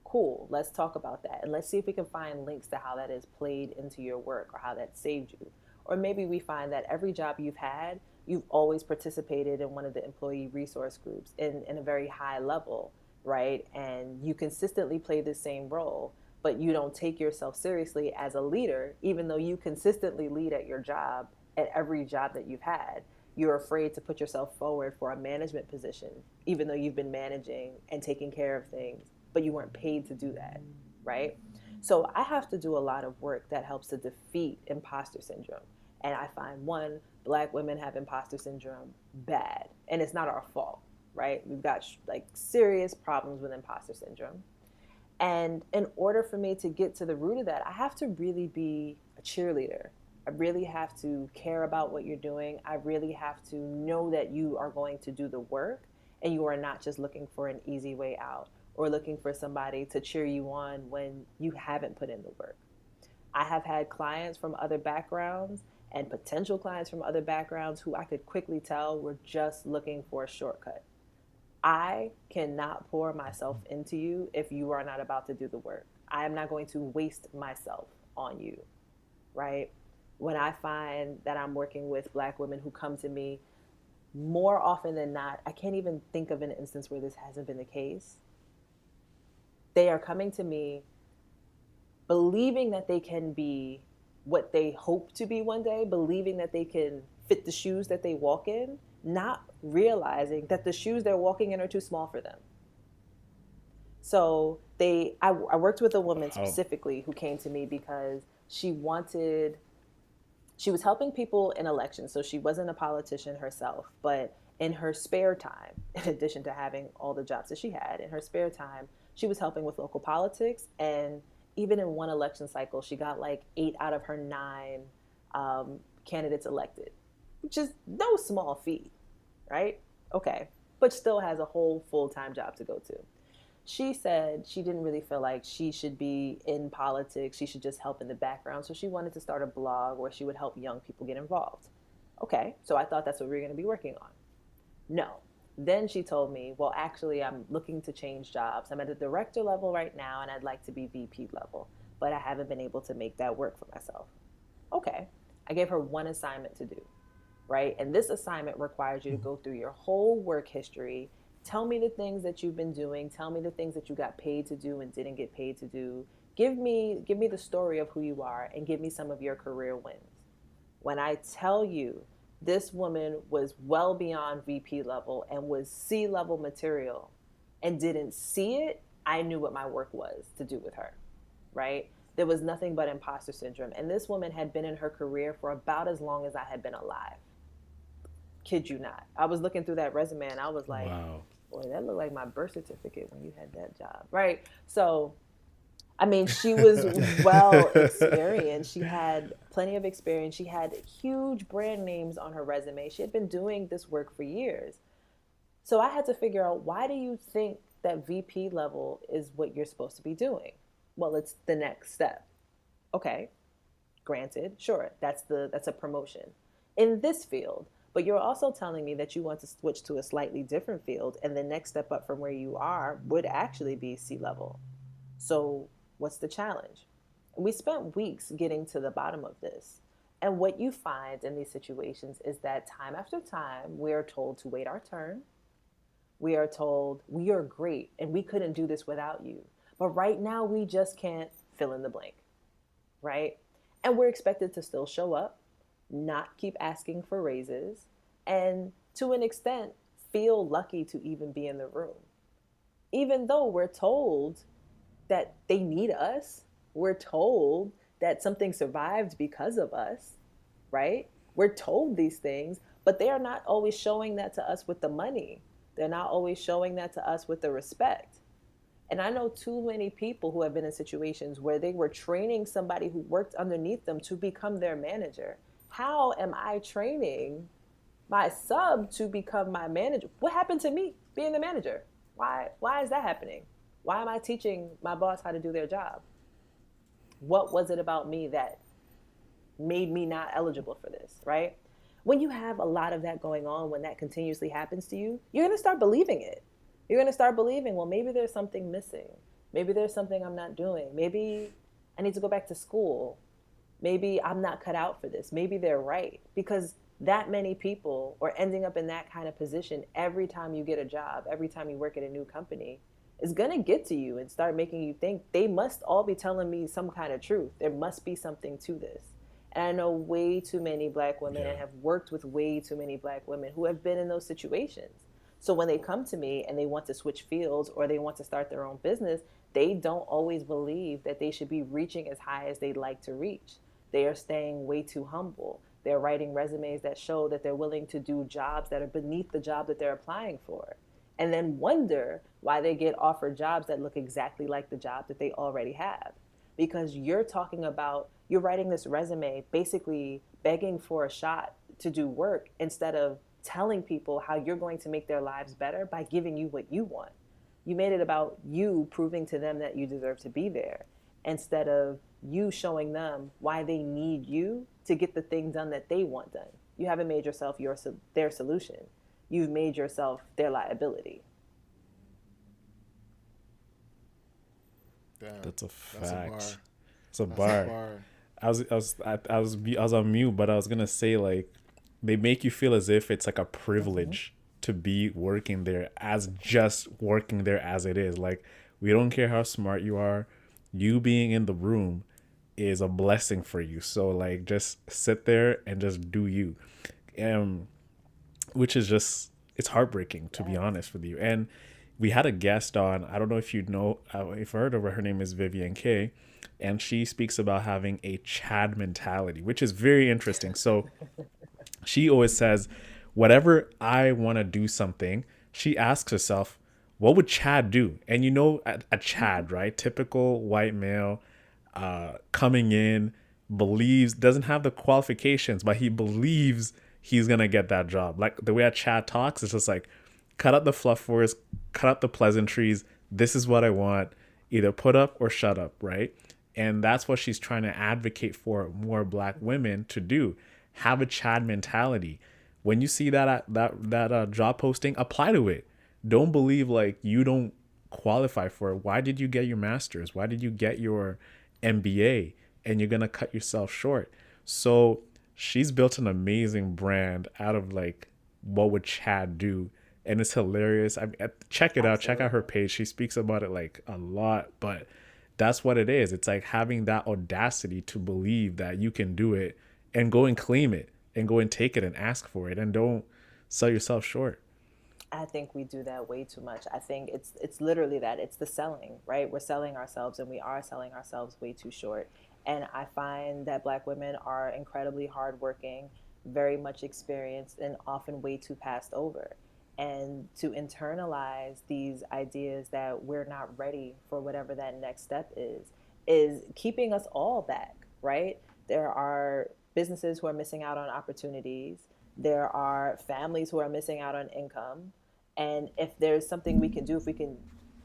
Cool, let's talk about that. And let's see if we can find links to how that has played into your work, or how that saved you. Or maybe we find that every job you've had, you've always participated in one of the employee resource groups in a very high level, right? And you consistently play the same role, but you don't take yourself seriously as a leader, even though you consistently lead at your job, at every job that you've had. You're afraid to put yourself forward for a management position, even though you've been managing and taking care of things, but you weren't paid to do that, right? So I have to do a lot of work that helps to defeat imposter syndrome. And I find, one, Black women have imposter syndrome bad, and it's not our fault, right? We've got like serious problems with imposter syndrome. And in order for me to get to the root of that, I have to really be a cheerleader. I really have to care about what you're doing. I really have to know that you are going to do the work, and you are not just looking for an easy way out, or looking for somebody to cheer you on when you haven't put in the work. I have had clients from other backgrounds and potential clients from other backgrounds who I could quickly tell were just looking for a shortcut. I cannot pour myself into you if you are not about to do the work. I am not going to waste myself on you, right? When I find that I'm working with Black women who come to me, more often than not, I can't even think of an instance where this hasn't been the case. They are coming to me believing that they can be what they hope to be one day, believing that they can fit the shoes that they walk in, not realizing that the shoes they're walking in are too small for them. So I worked with a woman specifically who came to me because she was helping people in elections. So she wasn't a politician herself, but in her spare time, in addition to having all the jobs that she had, in her spare time, she was helping with local politics. And even in one election cycle, she got like 8 out of her 9 candidates elected, which is no small feat, right? Okay, but still has a whole full-time job to go to. She said she didn't really feel like she should be in politics. She should just help in the background. So she wanted to start a blog where she would help young people get involved. Okay, so I thought that's what we were going to be working on. No. Then she told me, well, actually, I'm looking to change jobs. I'm at the director level right now, and I'd like to be VP level, but I haven't been able to make that work for myself. Okay. I gave her one assignment to do, right? And this assignment requires you to go through your whole work history. Tell me the things that you've been doing. Tell me the things that you got paid to do and didn't get paid to do. Give me the story of who you are, and give me some of your career wins. When I tell you, this woman was well beyond VP level and was C-level material and didn't see it, I knew what my work was to do with her, right? There was nothing but imposter syndrome. And this woman had been in her career for about as long as I had been alive. Kid you not. I was looking through that resume and I was like, wow, Boy, that looked like my birth certificate when you had that job, right? So, I mean, she was well experienced. She had plenty of experience. She had huge brand names on her resume. She had been doing this work for years. So I had to figure out, why do you think that VP level is what you're supposed to be doing? Well, it's the next step. Okay, granted, sure, that's a promotion in this field. But you're also telling me that you want to switch to a slightly different field, and the next step up from where you are would actually be C level. So, what's the challenge? We spent weeks getting to the bottom of this. And what you find in these situations is that time after time, we are told to wait our turn. We are told we are great and we couldn't do this without you. But right now, we just can't fill in the blank, right? And we're expected to still show up, not keep asking for raises, and to an extent, feel lucky to even be in the room. Even though we're told that they need us. We're told that something survived because of us, right? We're told these things, but they are not always showing that to us with the money. They're not always showing that to us with the respect. And I know too many people who have been in situations where they were training somebody who worked underneath them to become their manager. How am I training my sub to become my manager? What happened to me being the manager? Why is that happening? Why am I teaching my boss how to do their job? What was it about me that made me not eligible for this, right? When you have a lot of that going on, when that continuously happens to you, you're going to start believing it. You're going to start believing, well, maybe there's something missing. Maybe there's something I'm not doing. Maybe I need to go back to school. Maybe I'm not cut out for this. Maybe they're right. Because that many people are ending up in that kind of position every time you get a job, every time you work at a new company, is going to get to you and start making you think they must all be telling me some kind of truth. There must be something to this. And I know way too many black women and have worked with way too many black women who have been in those situations. So when they come to me and they want to switch fields or they want to start their own business, they don't always believe that they should be reaching as high as they'd like to reach. They are staying way too humble. They're writing resumes that show that they're willing to do jobs that are beneath the job that they're applying for, and then wonder why they get offered jobs that look exactly like the job that they already have. Because you're writing this resume basically begging for a shot to do work instead of telling people how you're going to make their lives better by giving you what you want. You made it about you proving to them that you deserve to be there instead of you showing them why they need you to get the thing done that they want done. You haven't made yourself their solution. You've made yourself their liability. Damn, That's a that's a bar. fact. It's a That's a bar. bar. I was on mute, but I was gonna say, like, they make you feel as if it's like a privilege to be working there, as just working there as it is. Like, we don't care how smart you are. You being in the room is a blessing for you. So like, just sit there and just do you. Um, which is just, it's heartbreaking, to be honest with you. And we had a guest on, I don't know if you know, if you heard of her, her name is Vivian K, and she speaks about having a Chad mentality, which is very interesting. So she always says, whatever I want to do something, she asks herself, what would Chad do? And you know, a Chad, right? Typical white male, coming in, believes, doesn't have the qualifications, but he believes he's gonna get that job. Like the way a Chad talks, it's just like, cut out the fluff words, cut out the pleasantries. This is what I want. Either put up or shut up, right? And that's what she's trying to advocate for more black women to do. Have a Chad mentality. When you see that job posting, apply to it. Don't believe like you don't qualify for it. Why did you get your master's? Why did you get your MBA? And you're gonna cut yourself short. So she's built an amazing brand out of like, what would Chad do? And it's hilarious. Check it out. Check out her page. She speaks about it like a lot, but that's what it is. It's like having that audacity to believe that you can do it and go and claim it and go and take it and ask for it, and don't sell yourself short. I think we do that way too much. I think it's literally that. It's the selling, right? We're selling ourselves, and we are selling ourselves way too short. And I find that black women are incredibly hardworking, very much experienced, and often way too passed over. And to internalize these ideas that we're not ready for whatever that next step is keeping us all back, right? There are businesses who are missing out on opportunities. There are families who are missing out on income. And if there's something we can do, if we can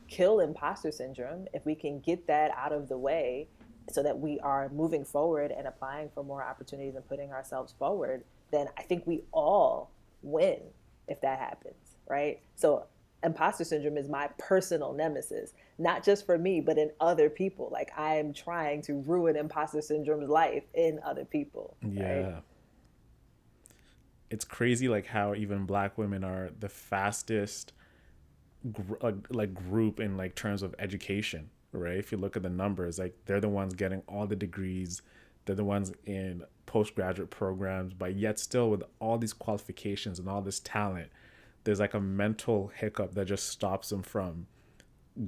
kill imposter syndrome, if we can get that out of the way so that we are moving forward and applying for more opportunities and putting ourselves forward, then I think we all win if that happens, right? So imposter syndrome is my personal nemesis, not just for me, but in other people. Like I'm trying to ruin imposter syndrome's life in other people, right? Yeah. It's crazy like how even black women are the fastest like group in like terms of education, right? If you look at the numbers, like they're the ones getting all the degrees, they're the ones in postgraduate programs, but yet still with all these qualifications and all this talent, there's like a mental hiccup that just stops them from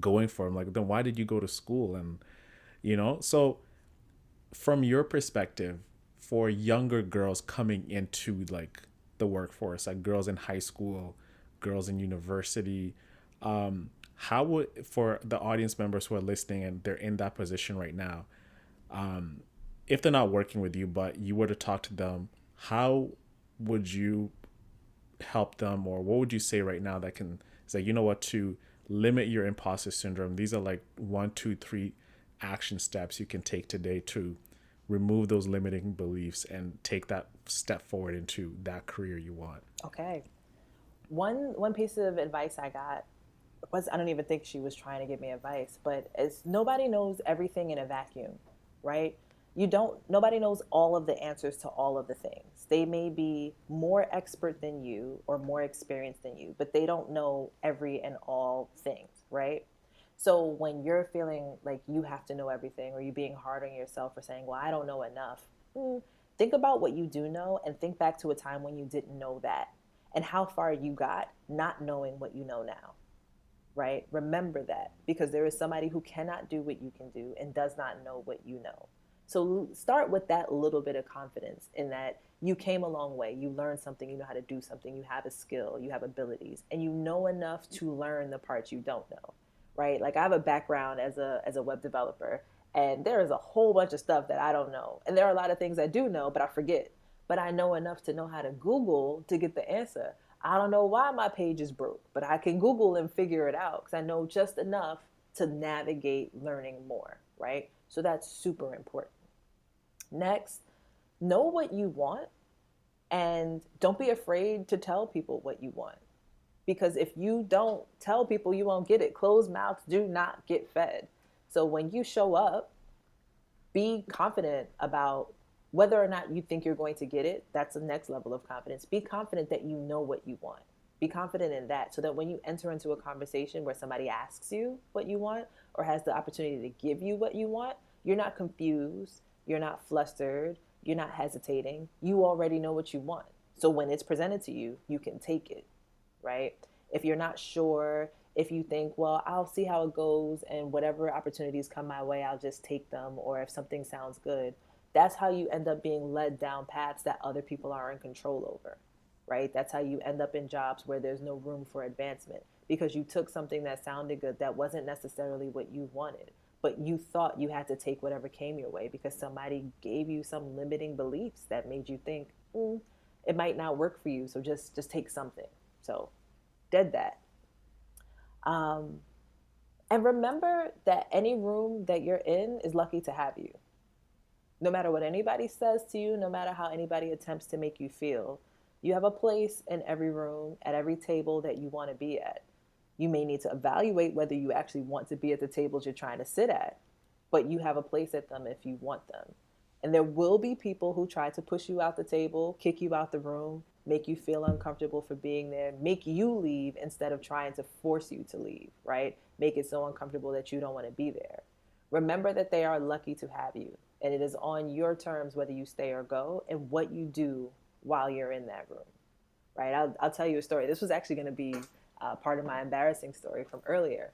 going for them. Like, then why did you go to school? And so from your perspective, for younger girls coming into like the workforce, like girls in high school, girls in university, how would, for the audience members who are listening and they're in that position right now, if they're not working with you but you were to talk to them, how would you help them, or what would you say right now that can say, you know what, to limit your imposter syndrome, these are like 1, 2, 3 action steps you can take today to remove those limiting beliefs and take that step forward into that career you want? Okay. One piece of advice I got was, I don't even think she was trying to give me advice, but it's nobody knows everything in a vacuum, right? Nobody knows all of the answers to all of the things. They may be more expert than you or more experienced than you, but they don't know every and all things, right? So when you're feeling like you have to know everything, or you being hard on yourself for saying, well, I don't know enough, think about what you do know and think back to a time when you didn't know that and how far you got not knowing what you know now, right? Remember that, because there is somebody who cannot do what you can do and does not know what you know. So start with that little bit of confidence in that you came a long way. You learned something, you know how to do something, you have a skill, you have abilities, and you know enough to learn the parts you don't know, right? Like I have a background as a web developer, and there is a whole bunch of stuff that I don't know. And there are a lot of things I do know, but I forget. But I know enough to know how to Google to get the answer. I don't know why my page is broke, but I can Google and figure it out because I know just enough to navigate learning more, right? So that's super important. Next, know what you want and don't be afraid to tell people what you want. Because if you don't tell people, you won't get it. Closed mouths do not get fed. So when you show up, be confident about whether or not you think you're going to get it. That's the next level of confidence. Be confident that you know what you want. Be confident in that, so that when you enter into a conversation where somebody asks you what you want or has the opportunity to give you what you want, you're not confused, you're not flustered, you're not hesitating. You already know what you want. So when it's presented to you, you can take it, right? If you're not sure, if you think, well, I'll see how it goes and whatever opportunities come my way, I'll just take them, or if something sounds good, that's how you end up being led down paths that other people are in control over, right? That's how you end up in jobs where there's no room for advancement, because you took something that sounded good that wasn't necessarily what you wanted, but you thought you had to take whatever came your way because somebody gave you some limiting beliefs that made you think, it might not work for you, so just take something. So dead that. And remember that any room that you're in is lucky to have you. No matter what anybody says to you, no matter how anybody attempts to make you feel, you have a place in every room, at every table that you want to be at. You may need to evaluate whether you actually want to be at the tables you're trying to sit at, but you have a place at them if you want them. And there will be people who try to push you out the table, kick you out the room, make you feel uncomfortable for being there, make you leave instead of trying to force you to leave, right? Make it so uncomfortable that you don't want to be there. Remember that they are lucky to have you, and it is on your terms whether you stay or go and what you do while you're in that room, right? I'll tell you a story. This was actually going to be part of my embarrassing story from earlier.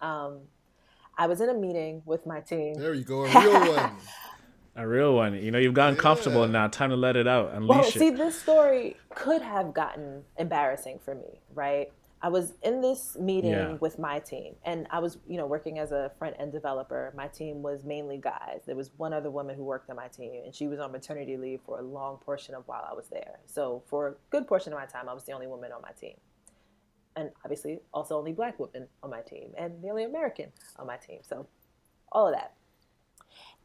I was in a meeting with my team. There you go, a real one. A real one. You've gotten comfortable now. Time to let it out. Unleash Well, it. see, this story could have gotten embarrassing for me, right? I was in this Yeah. meeting with my team, and I was, working as a front end developer. My team was mainly guys. There was one other woman who worked on my team, and she was on maternity leave for a long portion of while I was there. So for a good portion of my time, I was the only woman on my team, and obviously also only Black women on my team, and the only American on my team. So all of that.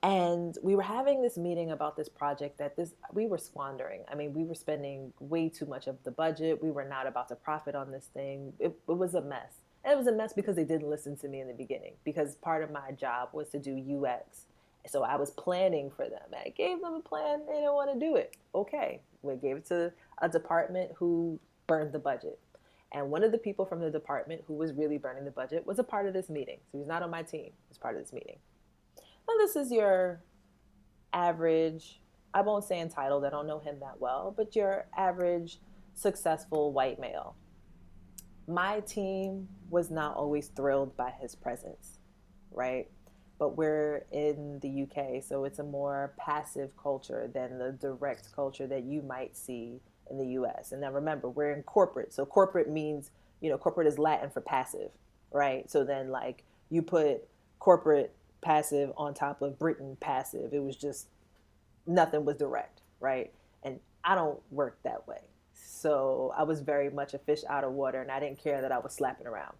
And we were having this meeting about this project that this we were squandering. I mean, we were spending way too much of the budget. We were not about to profit on this thing. It was a mess. And it was a mess because they didn't listen to me in the beginning, because part of my job was to do UX. So I was planning for them. I gave them a plan. They didn't want to do it. Okay. We gave it to a department who burned the budget. And one of the people from the department who was really burning the budget was a part of this meeting. So he's not on my team. He's part of this meeting. Now, this is your average, I won't say entitled, I don't know him that well, but your average successful white male. My team was not always thrilled by his presence, right? But we're in the UK, so it's a more passive culture than the direct culture that you might see in the US. And now remember, we're in corporate. So corporate means, corporate is Latin for passive, right? So then like you put corporate passive on top of Britain passive. It was just nothing was direct, right? And I don't work that way. So I was very much a fish out of water, and I didn't care that I was slapping around.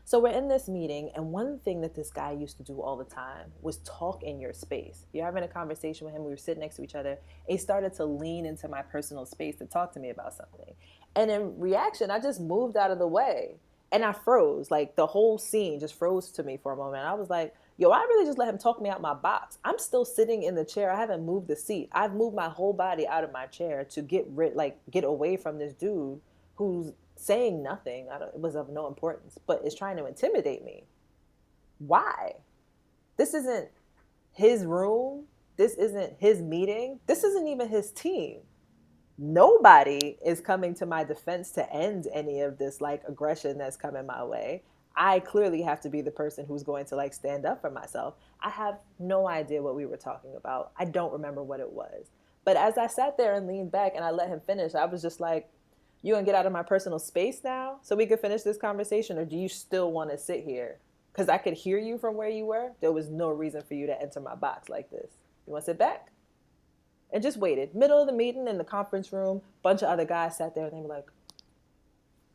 So we're in this meeting, and one thing that this guy used to do all the time was talk in your space. You're having a conversation with him, we were sitting next to each other, and he started to lean into my personal space to talk to me about something. And in reaction, I just moved out of the way, and I froze. Like the whole scene just froze to me for a moment. I was like, yo, I really just let him talk me out my box. I'm still sitting in the chair. I haven't moved the seat. I've moved my whole body out of my chair to get away from this dude who's saying nothing. It was of no importance, but is trying to intimidate me. Why? This isn't his room. This isn't his meeting. This isn't even his team. Nobody is coming to my defense to end any of this like aggression that's coming my way. I clearly have to be the person who's going to like stand up for myself. I have no idea what we were talking about. I don't remember what it was. But as I sat there and leaned back and I let him finish, I was just like, you gonna get out of my personal space now so we could finish this conversation, or do you still want to sit here? Because I could hear you from where you were. There was no reason for you to enter my box like this. You want to sit back? And just waited. Middle of the meeting in the conference room, bunch of other guys sat there and they were like,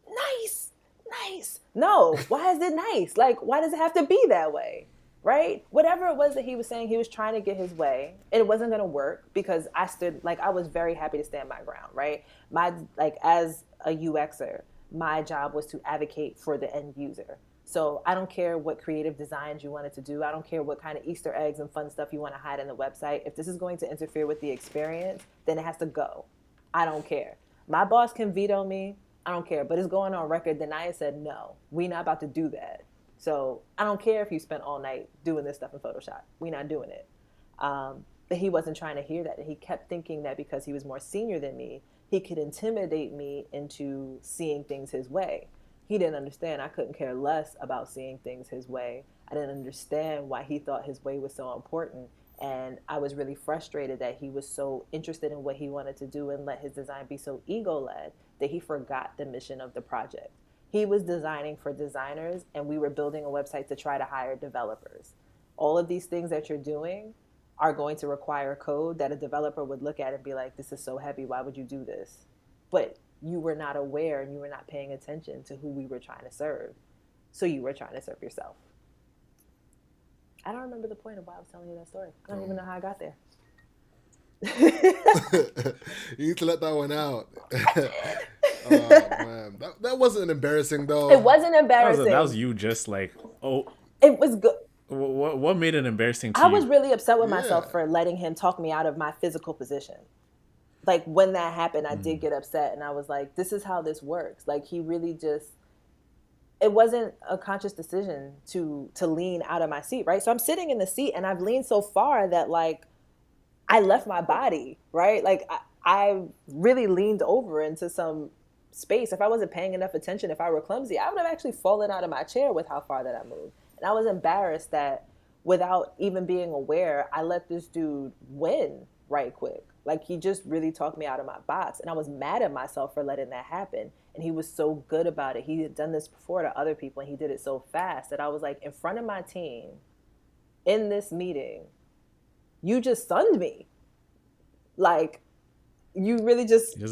nice, nice. No, why is it nice? Like, why does it have to be that way? Right? Whatever it was that he was saying, he was trying to get his way. And it wasn't going to work because I was very happy to stand my ground, right? As a UXer, my job was to advocate for the end user. So I don't care what creative designs you wanted to do. I don't care what kind of Easter eggs and fun stuff you want to hide in the website. If this is going to interfere with the experience, then it has to go. I don't care. My boss can veto me. I don't care. But it's going on record that Naya said, no, we're not about to do that. So I don't care if you spent all night doing this stuff in Photoshop. We're not doing it. But he wasn't trying to hear that. He kept thinking that because he was more senior than me, he could intimidate me into seeing things his way. He didn't understand I couldn't care less about seeing things his way. I didn't understand why he thought his way was so important. And I was really frustrated that he was so interested in what he wanted to do and let his design be so ego-led that he forgot the mission of the project. He was designing for designers, and we were building a website to try to hire developers. All of these things that you're doing are going to require code that a developer would look at and be like, this is so heavy, why would you do this? But you were not aware and you were not paying attention to who we were trying to serve. So you were trying to serve yourself. I don't remember the point of why I was telling you that story. I don't even know how I got there. You need to let that one out. Oh man, that wasn't embarrassing though. It wasn't embarrassing. That was you just like, oh. It was good. What made it embarrassing to you? I was really upset with myself for letting him talk me out of my physical position. Like when that happened, I did get upset, and I was like, this is how this works. Like he really just, it wasn't a conscious decision to lean out of my seat, right? So I'm sitting in the seat and I've leaned so far that like I left my body, right? Like I really leaned over into some space. If I wasn't paying enough attention, if I were clumsy, I would have actually fallen out of my chair with how far that I moved. And I was embarrassed that without even being aware, I let this dude win right quick. Like, he just really talked me out of my box. And I was mad at myself for letting that happen. And he was so good about it. He had done this before to other people, and he did it so fast that I was like, in front of my team, in this meeting, you just sunned me. Like, you really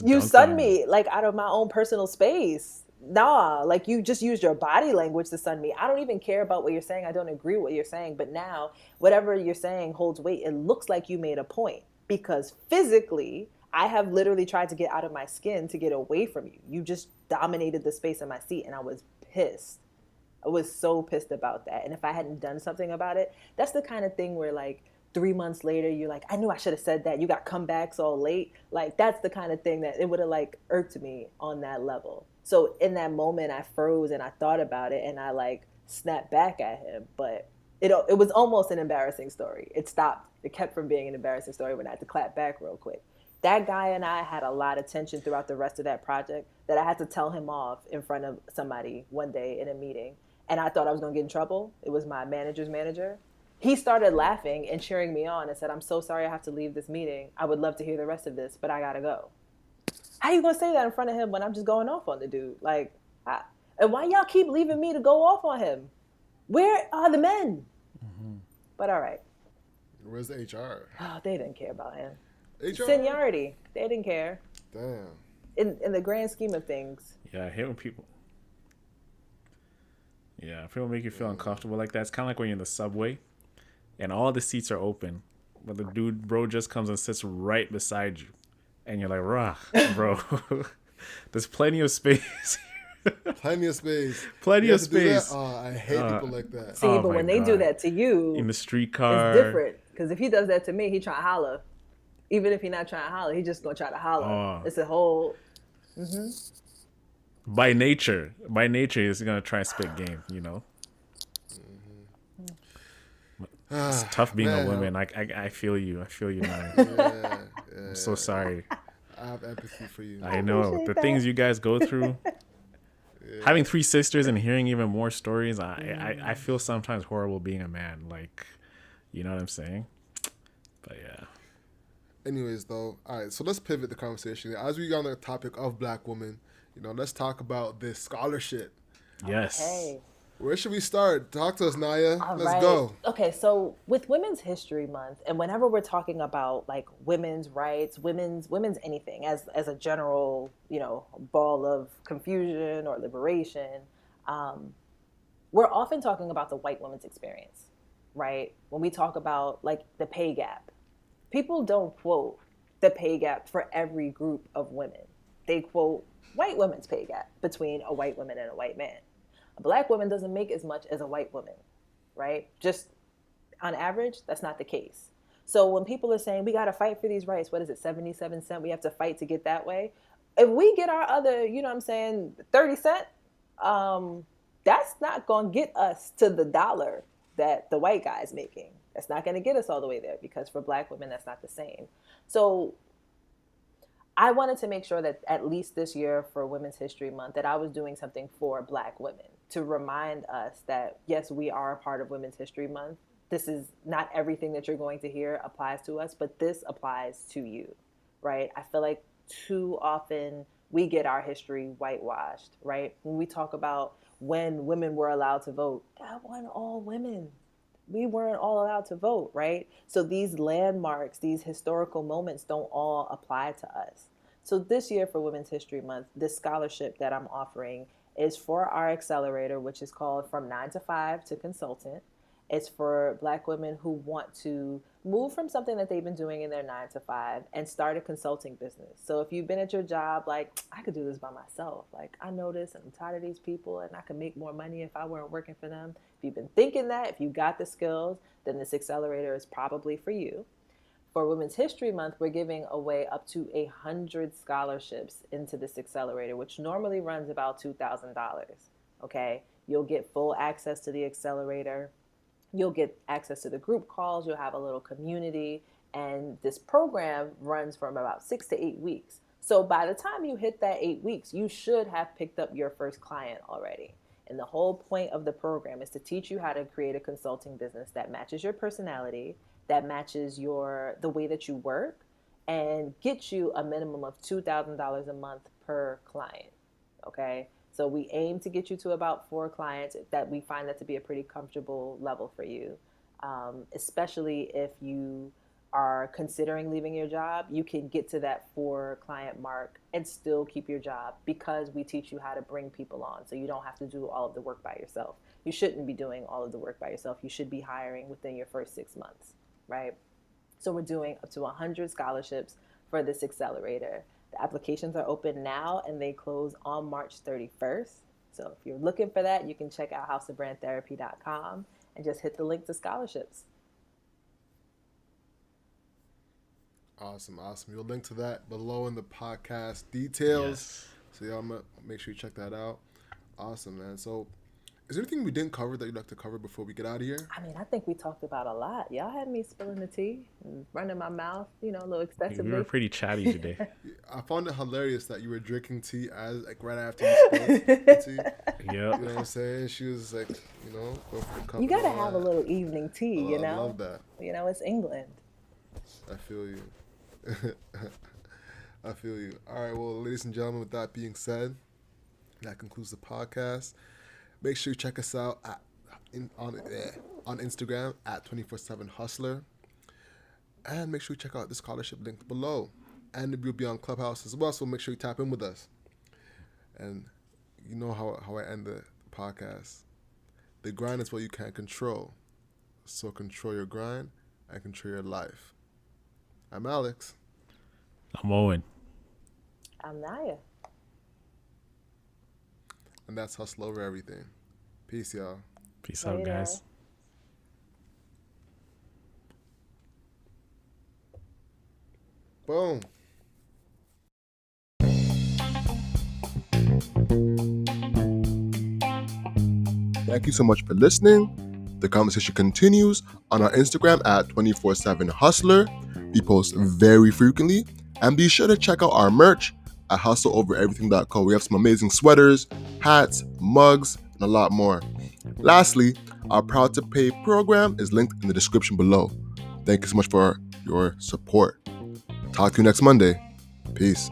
you sunned me, like, out of my own personal space. Nah, like, you just used your body language to sun me. I don't even care about what you're saying. I don't agree with what you're saying. But now, whatever you're saying holds weight. It looks like you made a point, because physically, I have literally tried to get out of my skin to get away from you. You just dominated the space in my seat, and I was pissed. I was so pissed about that. And if I hadn't done something about it, that's the kind of thing where, like, 3 months later, you're like, I knew I should have said that. You got comebacks all late. Like, that's the kind of thing that it would have, like, irked me on that level. So in that moment, I froze and I thought about it, and I, like, snapped back at him. But it was almost an embarrassing story. It stopped. It kept from being an embarrassing story when I had to clap back real quick. That guy and I had a lot of tension throughout the rest of that project that I had to tell him off in front of somebody one day in a meeting. And I thought I was going to get in trouble. It was my manager's manager. He started laughing and cheering me on and said, I'm so sorry I have to leave this meeting. I would love to hear the rest of this, but I got to go. How you going to say that in front of him when I'm just going off on the dude? Like, and why y'all keep leaving me to go off on him? Where are the men? Mm-hmm. But all right. Where's the HR? Oh, they didn't care about him. HR? Seniority. They didn't care. Damn. In the grand scheme of things. Yeah, I hate when people... Yeah, if people make you feel uncomfortable like that. It's kind of like when you're in the subway and all the seats are open, but the bro just comes and sits right beside you. And you're like, rah, bro, there's plenty of space. Plenty of space. Plenty of space. Oh, I hate people like that. See, but when they do that to you, in the streetcar, it's different. Because if he does that to me, he trying to holler. Even if he's not trying to holler, he just gonna try to holler. It's a whole. Mm-hmm. By nature, he's gonna try and spit game. You know. It's tough being a woman. I feel you. I feel you, man. Yeah, I'm so sorry. I have empathy for you. I know the things you guys go through. Yeah. Having 3 sisters and hearing even more stories, I feel sometimes horrible being a man. Like, you know what I'm saying? But yeah. Anyways, though, all right. So let's pivot the conversation. As we get on the topic of Black women, let's talk about this scholarship. Yes. Okay. Where should we start? Talk to us, Naya. Let's go. Okay, so with Women's History Month, and whenever we're talking about, like, women's rights, women's anything as a general, ball of confusion or liberation, we're often talking about the white woman's experience, right? When we talk about, like, the pay gap, people don't quote the pay gap for every group of women. They quote white women's pay gap between a white woman and a white man. A Black woman doesn't make as much as a white woman, right? Just on average, that's not the case. So when people are saying, we got to fight for these rights, what is it, 77 cents? We have to fight to get that way. If we get our other, 30 cents, that's not going to get us to the dollar that the white guy is making. That's not going to get us all the way there, because for Black women, that's not the same. So I wanted to make sure that at least this year for Women's History Month, that I was doing something for Black women to remind us that, yes, we are a part of Women's History Month. This is not everything that you're going to hear applies to us, but this applies to you, right? I feel like too often we get our history whitewashed, right? When we talk about when women were allowed to vote, that wasn't all women. We weren't all allowed to vote, right? So these landmarks, these historical moments don't all apply to us. So this year for Women's History Month, this scholarship that I'm offering is for our accelerator, which is called From 9 to 5 to Consultant. It's for Black women who want to move from something that they've been doing in their 9 to 5 and start a consulting business. So if you've been at your job, like, I could do this by myself. Like, I know this and I'm tired of these people and I could make more money if I weren't working for them. If you've been thinking that, if you got the skills, then this accelerator is probably for you. For Women's History Month, we're giving away up to 100 scholarships into this accelerator, which normally runs about $2,000. Okay, you'll get full access to the accelerator. You'll get access to the group calls. You'll have a little community. And this program runs from about 6 to 8 weeks. So by the time you hit that 8 weeks, you should have picked up your first client already. And the whole point of the program is to teach you how to create a consulting business that matches your personality, that matches the way that you work, and get you a minimum of $2,000 a month per client. Okay. So we aim to get you to about 4 clients that we find that to be a pretty comfortable level for you. Especially if you are considering leaving your job, you can get to that 4 client mark and still keep your job because we teach you how to bring people on. So you don't have to do all of the work by yourself. You shouldn't be doing all of the work by yourself. You should be hiring within your first 6 months, right? So we're doing up to 100 scholarships for this accelerator. The applications are open now and they close on March 31st. So if you're looking for that, you can check out houseofbrandtherapy.com and just hit the link to scholarships. Awesome. You'll link to that below in the podcast details. Yes. So y'all make sure you check that out. Awesome, man. So is there anything we didn't cover that you'd like to cover before we get out of here? I mean, I think we talked about a lot. Y'all had me spilling the tea and running my mouth, a little excessively. We were pretty chatty today. I found it hilarious that you were drinking tea right after you spilled the tea. Yeah. You know what I'm saying? She was like, go for the cup. You got to have a little evening tea, I love that. It's England. I feel you. I feel you. All right, well, ladies and gentlemen, with that being said, that concludes the podcast. Make sure you check us out on Instagram at 247hustler. And make sure you check out the scholarship link below. And we'll be on Clubhouse as well, so make sure you tap in with us. And you know how I end the podcast. The grind is what you can't control. So control your grind and control your life. I'm Alex. I'm Owen. I'm Naya. And that's Hustle Over Everything. Peace, y'all. Peace out, guys. Boom. Thank you so much for listening. The conversation continues on our Instagram at 247hustler. We post very frequently. And be sure to check out our merch at hustleovereverything.co. We have some amazing sweaters, hats, mugs, and a lot more. Lastly, our Proud to Pay program is linked in the description below. Thank you so much for your support. Talk to you next Monday. Peace.